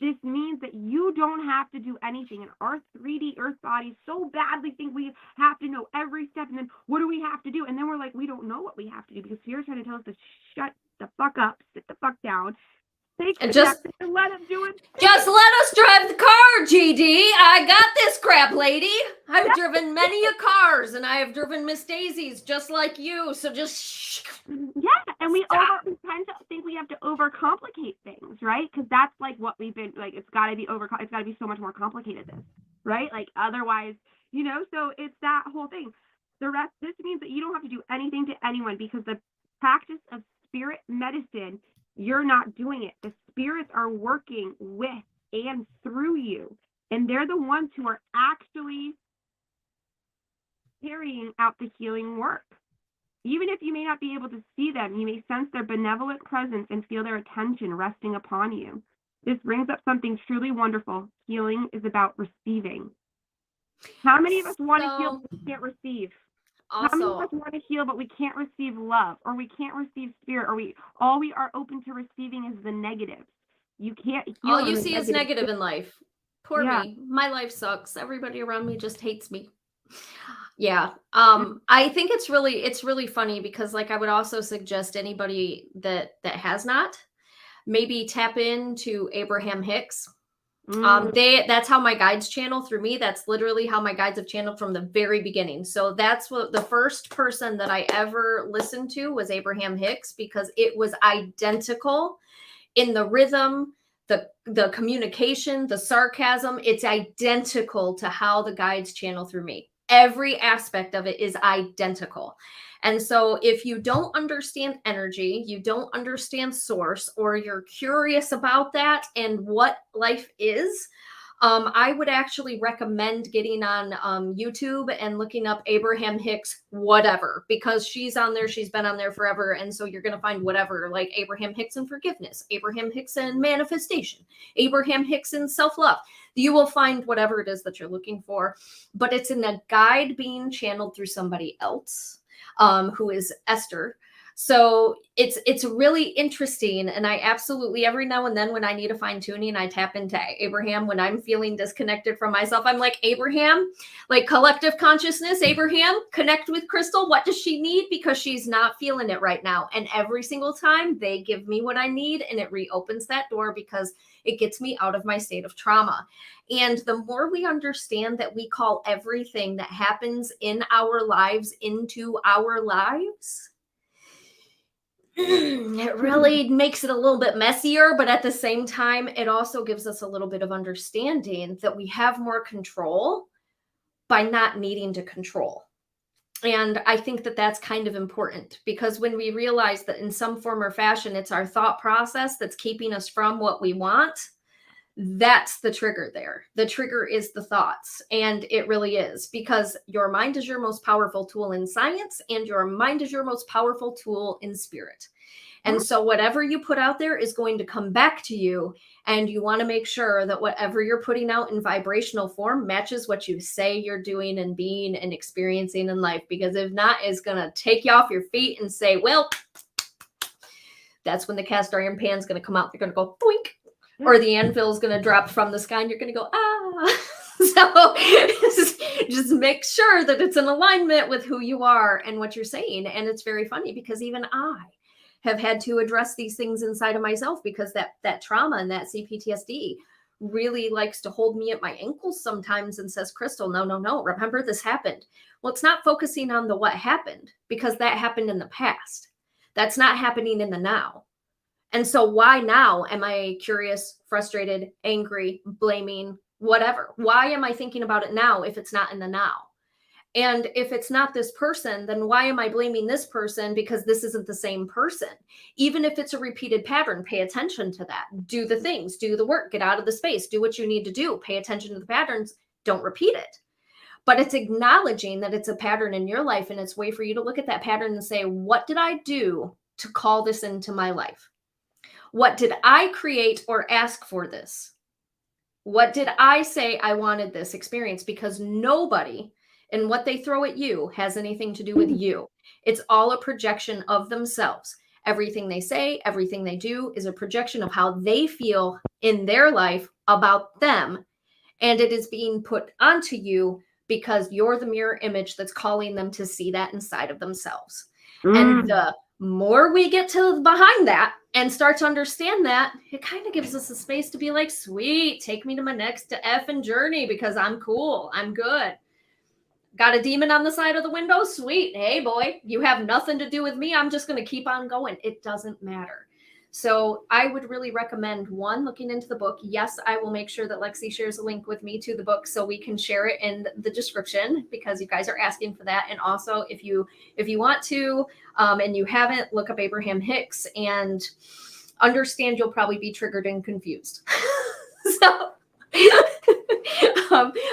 This means that you don't have to do anything. And our 3D Earth bodies so badly think we have to know every step. And then what do we have to do? And then we're like, we don't know what we have to do because Spirit's trying to tell us to shut the fuck up, sit the fuck down. And just let them do it. Just let us drive the car, GD. I got this crap, lady. I've driven many a cars, and I have driven Miss Daisy's just like you. So just and we tend to think we have to overcomplicate things, right? Because that's like what we've been like. It's got to be It's got to be so much more complicated than this, right? Like otherwise, So it's that whole thing. This means that you don't have to do anything to anyone because the practice of spirit medicine. You're not doing it. The spirits are working with and through you. And they're the ones who are actually carrying out the healing work. Even if you may not be able to see them, you may sense their benevolent presence and feel their attention resting upon you. This brings up something truly wonderful. Healing is about receiving. How many of us want to heal but we can't receive? How many of us want to heal, but we can't receive love, or we can't receive spirit, or all we are open to receiving is the negative. You can't heal. All you see is negative in life. Poor me. My life sucks. Everybody around me just hates me. Yeah. I think it's really funny because like I would also suggest anybody that has not maybe tap into Abraham Hicks. That's how my guides channel through me. That's literally how my guides have channeled from the very beginning. So that's what the first person that I ever listened to was Abraham Hicks because it was identical in the rhythm, the communication, the sarcasm. It's identical to how the guides channel through me. Every aspect of it is identical. And so if you don't understand energy, you don't understand source, or you're curious about that and what life is, I would actually recommend getting on YouTube and looking up Abraham Hicks, whatever, because she's on there. She's been on there forever. And so you're going to find whatever, like Abraham Hicks and forgiveness, Abraham Hicks and manifestation, Abraham Hicks and self-love. You will find whatever it is that you're looking for, but it's in a guide being channeled through somebody else. Who is Esther. So it's really interesting. And I absolutely, every now and then when I need a fine tuning, I tap into Abraham. When I'm feeling disconnected from myself, I'm like, Abraham, like collective consciousness, Abraham, connect with Crystal. What does she need? Because she's not feeling it right now. And every single time they give me what I need and it reopens that door because it gets me out of my state of trauma. And the more we understand that we call everything that happens in our lives into our lives, it really makes it a little bit messier, but at the same time, it also gives us a little bit of understanding that we have more control by not needing to control. And I think that that's kind of important because when we realize that in some form or fashion, it's our thought process that's keeping us from what we want, that's the trigger there. The trigger is the thoughts. And it really is because your mind is your most powerful tool in science and your mind is your most powerful tool in spirit. And so whatever you put out there is going to come back to you. And you want to make sure that whatever you're putting out in vibrational form matches what you say you're doing and being and experiencing in life. Because if not, it's going to take you off your feet and say, well, that's when the cast iron pan is going to come out. They're going to go boink. or the anvil's going to drop from the sky and you're going to go, ah. So just make sure that it's in alignment with who you are and what you're saying. And it's very funny because even I have had to address these things inside of myself because that trauma and that CPTSD really likes to hold me at my ankles sometimes and says, Crystal, no, remember this happened. Well, it's not focusing on the what happened because that happened in the past. That's not happening in the now. And so why now am I curious, frustrated, angry, blaming, whatever? Why am I thinking about it now if it's not in the now? And if it's not this person, then why am I blaming this person because this isn't the same person? Even if it's a repeated pattern, pay attention to that. Do the things, do the work, get out of the space, do what you need to do. Pay attention to the patterns. Don't repeat it. But it's acknowledging that it's a pattern in your life, and it's a way for you to look at that pattern and say, what did I do to call this into my life? What did I create or ask for this? What did I say I wanted this experience? Because nobody and what they throw at you has anything to do with you. It's all a projection of themselves. Everything they say, everything they do is a projection of how they feel in their life about them. And it is being put onto you because you're the mirror image that's calling them to see that inside of themselves. And the more we get to behind that and start to understand that, it kind of gives us a space to be like, sweet, take me to my next effing journey because I'm cool. I'm good. Got a demon on the side of the window? Sweet. Hey, boy, you have nothing to do with me. I'm just going to keep on going. It doesn't matter. So I would really recommend, one, looking into the book. Yes, I will make sure that Lexi shares a link with me to the book so we can share it in the description because you guys are asking for that. And also, if you want to and you haven't, look up Abraham Hicks and understand you'll probably be triggered and confused. So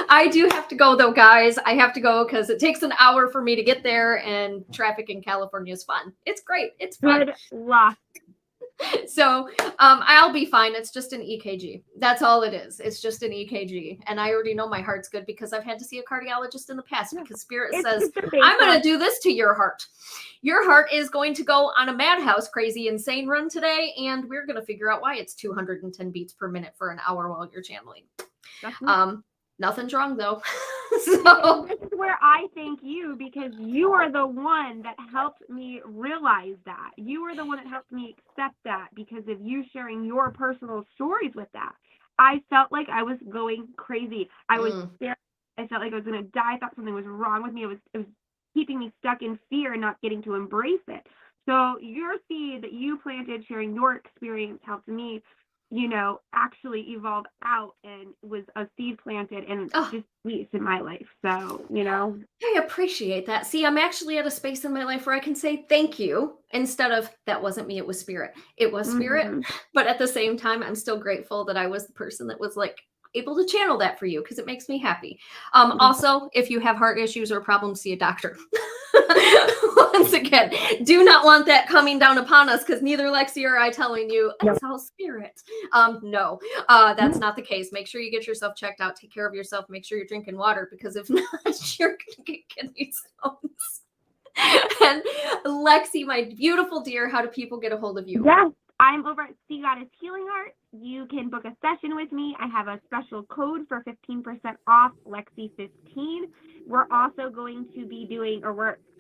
I do have to go though, guys. I have to go because it takes an hour for me to get there, and traffic in California is fun. It's great. It's fun. Good luck. So I'll be fine. It's just an EKG. That's all it is. It's just an EKG. And I already know my heart's good because I've had to see a cardiologist in the past because Spirit says, I'm going to do this to your heart. Your heart is going to go on a madhouse, crazy, insane run today. And we're going to figure out why it's 210 beats per minute for an hour while you're channeling. Nothing's wrong though. So this is where I thank you because you are the one that helped me realize that. You are the one that helped me accept that because of you sharing your personal stories with that. I felt like I was going crazy. I was scared. I felt like I was going to die. I thought something was wrong with me. It was keeping me stuck in fear and not getting to embrace it. So your seed that you planted, sharing your experience, helped me, actually evolve out and was a seed planted and just sweet in my life. So, I appreciate that. See, I'm actually at a space in my life where I can say thank you instead of that wasn't me, it was Spirit. It was Spirit. But at the same time, I'm still grateful that I was the person that was like able to channel that for you because it makes me happy. Also, if you have heart issues or problems, see a doctor. Once again, do not want that coming down upon us because neither Lexi or I telling you it's all Spirit. No, that's not the case. Make sure you get yourself checked out. Take care of yourself. Make sure you're drinking water because if not, you're gonna get kidney stones. And Lexi, my beautiful dear, how do people get a hold of you? Yes, I'm over at Sea Goddess Healing Art. You can book a session with me. I have a special code for 15% off, Lexi15. We're also going to be doing,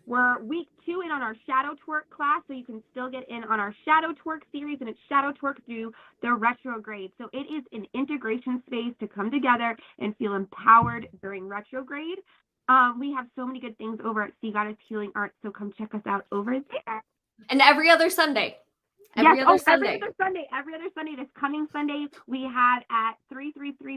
we're week 2 in on our Shadow Twerk class, so you can still get in on our Shadow Twerk series, and it's Shadow Twerk through the retrograde. So it is an integration space to come together and feel empowered during retrograde. We have so many good things over at Sea Goddess Healing Art, so come check us out over there. And every other Sunday. Every other Sunday this coming Sunday, we have at 3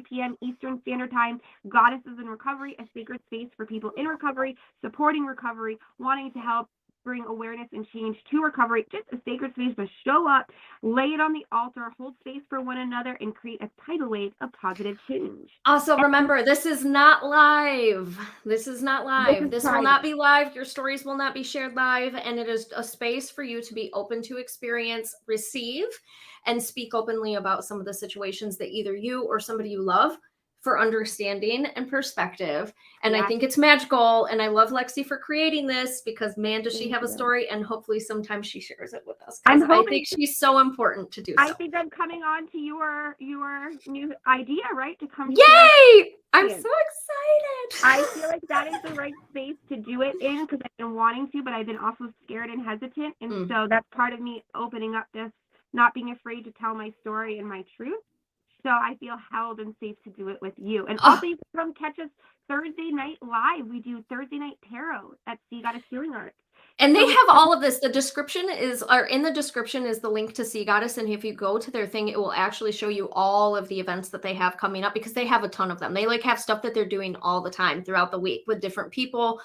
p.m. Eastern Standard Time, Goddesses in Recovery, a sacred space for people in recovery, supporting recovery, wanting to help bring awareness and change to recovery, just a sacred space to show up, lay it on the altar, hold space for one another, and create a tidal wave of positive change. Also, remember, this is not live. This is not live. This will not be live. Your stories will not be shared live. And it is a space for you to be open to experience, receive, and speak openly about some of the situations that either you or somebody you love for understanding and perspective. And I Yes. think it's magical. And I love Lexi for creating this because, man, does she Thank have a you. story? And hopefully sometimes she shares it with us I'm because I hoping think she's so important to do I so. think I'm coming on to your new idea, right? To come share. Yay! I'm so Yes. excited. I feel like that is the right space to do it in because I've been wanting to, but I've been also scared and hesitant. And so that's part of me opening up this, not being afraid to tell my story and my truth. So I feel held and safe to do it with you. And also, you can come catch us Thursday night live. We do Thursday night tarot at Sea Goddess Healing Arts. And they have all of this. The description is, or in the description is the link to Sea Goddess. And if you go to their thing, it will actually show you all of the events that they have coming up because they have a ton of them. They like have stuff that they're doing all the time throughout the week with different people.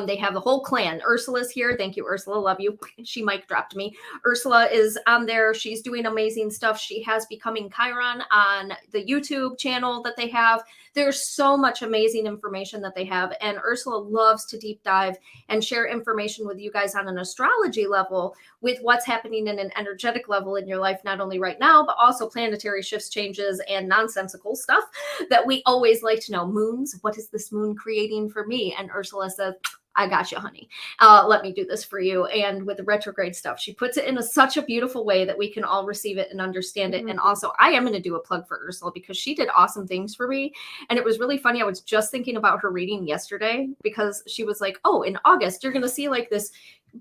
They have the whole clan. Ursula's here. Thank you, Ursula. Love you. She mic dropped me. Ursula is on there. She's doing amazing stuff. She has Becoming Chiron on the YouTube channel that they have. There's so much amazing information that they have. And Ursula loves to deep dive and share information with you guys on an astrology level with what's happening in an energetic level in your life, not only right now, but also planetary shifts, changes, and nonsensical stuff that we always like to know. Moons, what is this moon creating for me? And Ursula says, I got you, honey. Let me do this for you. And with the retrograde stuff, she puts it in such a beautiful way that we can all receive it and understand it. And also, I am going to do a plug for Ursula because she did awesome things for me. And it was really funny. I was just thinking about her reading yesterday because she was like, oh, in August, you're going to see like this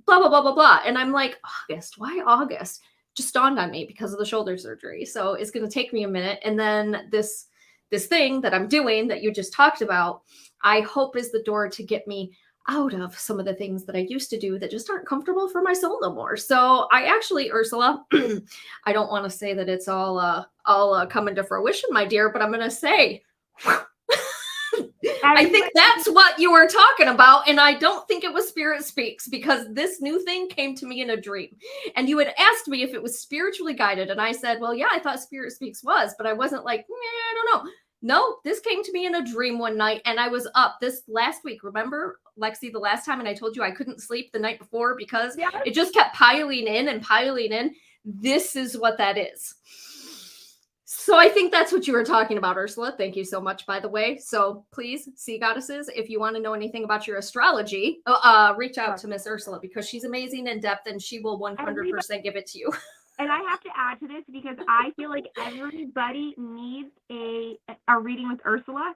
blah, blah, blah, blah, blah. And I'm like, August? Why August? Just dawned on me because of the shoulder surgery. So it's going to take me a minute. And then this thing that I'm doing that you just talked about, I hope is the door to get me out of some of the things that I used to do that just aren't comfortable for my soul no more. So I actually, Ursula, I don't want to say that it's all coming to fruition, my dear, but I'm going to say, I think that's what you were talking about. And I don't think it was Spirit Speaks because this new thing came to me in a dream. And you had asked me if it was spiritually guided. And I said, well, yeah, I thought Spirit Speaks was, but I wasn't like, I don't know. No, this came to me in a dream one night and I was up this last week. Remember, Lexi, the last time, and I told you I couldn't sleep the night before because it just kept piling in and piling in. This is what that is. So I think that's what you were talking about, Ursula. Thank you so much, by the way. So please, Sea Goddesses, if you want to know anything about your astrology, reach out to Miss Ursula because she's amazing in depth and she will 100% give it to you. And I have to add to this because I feel like everybody needs a reading with Ursula.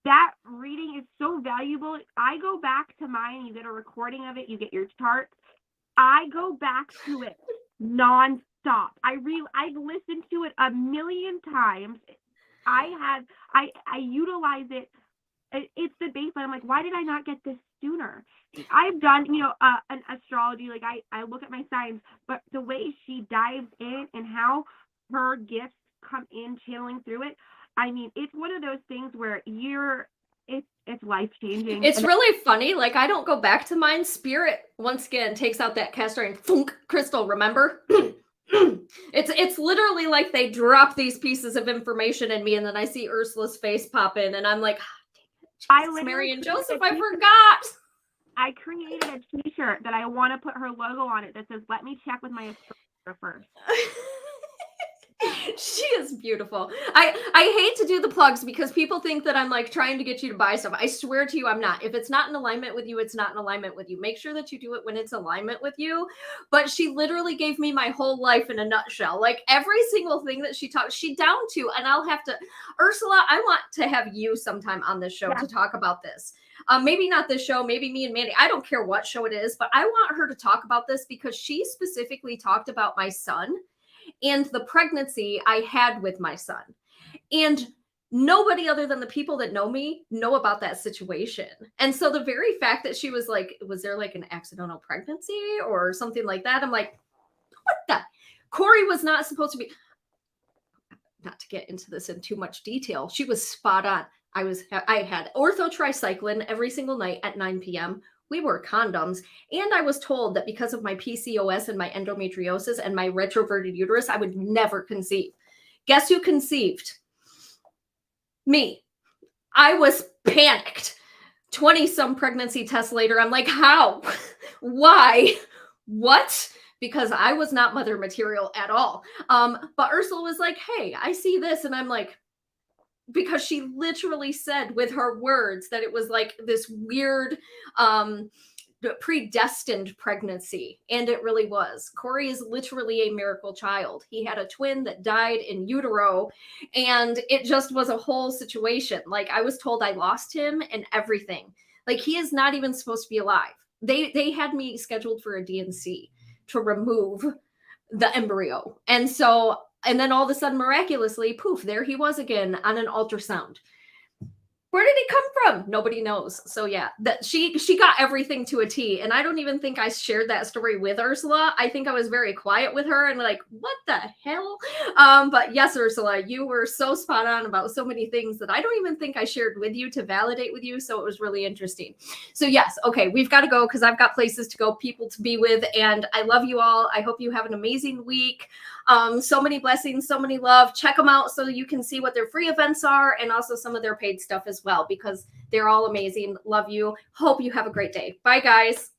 That reading is so valuable. I go back to mine. You get a recording of it. You get your charts. I go back to it nonstop. I've listened to it a million times. I utilize it. It's the baseline. I'm like, why did I not get this sooner? I've done, an astrology. Like I look at my signs, but the way she dives in and how her gifts come in, channeling through it. I mean, it's one of those things where it's life changing. It's really funny. Like I don't go back to mine. Spirit once again takes out that cast iron crystal. Remember? It's literally like they drop these pieces of information in me, and then I see Ursula's face pop in, and I'm like, Mary and Joseph, I forgot. I created a t-shirt that I want to put her logo on it that says, let me check with my astrologer first. She is beautiful. I hate to do the plugs because people think that I'm like trying to get you to buy stuff. I swear to you, I'm not. If it's not in alignment with you, it's not in alignment with you. Make sure that you do it when it's alignment with you. But she literally gave me my whole life in a nutshell. Like every single thing that she talked, she down to, and I'll have to, Ursula, I want to have you sometime on this show to talk about this. Maybe not this show, maybe me and Mandy. I don't care what show it is, but I want her to talk about this because she specifically talked about my son and the pregnancy I had with my son. And nobody other than the people that know me know about that situation. And so the very fact that she was like, was there like an accidental pregnancy or something like that? I'm like, what the? Corey was not supposed to be, not to get into this in too much detail. She was spot on. I had orthotricycline every single night at 9 p.m. We wore condoms. And I was told that because of my PCOS and my endometriosis and my retroverted uterus, I would never conceive. Guess who conceived? Me. I was panicked. 20-some pregnancy tests later, I'm like, how? Why? What? Because I was not mother material at all. But Ursula was like, hey, I see this. And I'm like, because she literally said with her words that it was like this weird predestined pregnancy, and it really was. Corey is literally a miracle child. He had a twin that died in utero, and it just was a whole situation. Like, I was told I lost him and everything. Like, he is not even supposed to be alive. They had me scheduled for a DNC to remove the embryo, and so, and then all of a sudden, miraculously, poof, there he was again on an ultrasound. Where did he come from? Nobody knows. So yeah, that she got everything to a T. And I don't even think I shared that story with Ursula. I think I was very quiet with her and like, what the hell? But yes, Ursula, you were so spot on about so many things that I don't even think I shared with you to validate with you. So it was really interesting. So yes, okay, we've got to go because I've got places to go, people to be with, and I love you all. I hope you have an amazing week. So many blessings, so many love. Check them out so you can see what their free events are and also some of their paid stuff as well, because they're all amazing. Love you. Hope you have a great day. Bye, guys.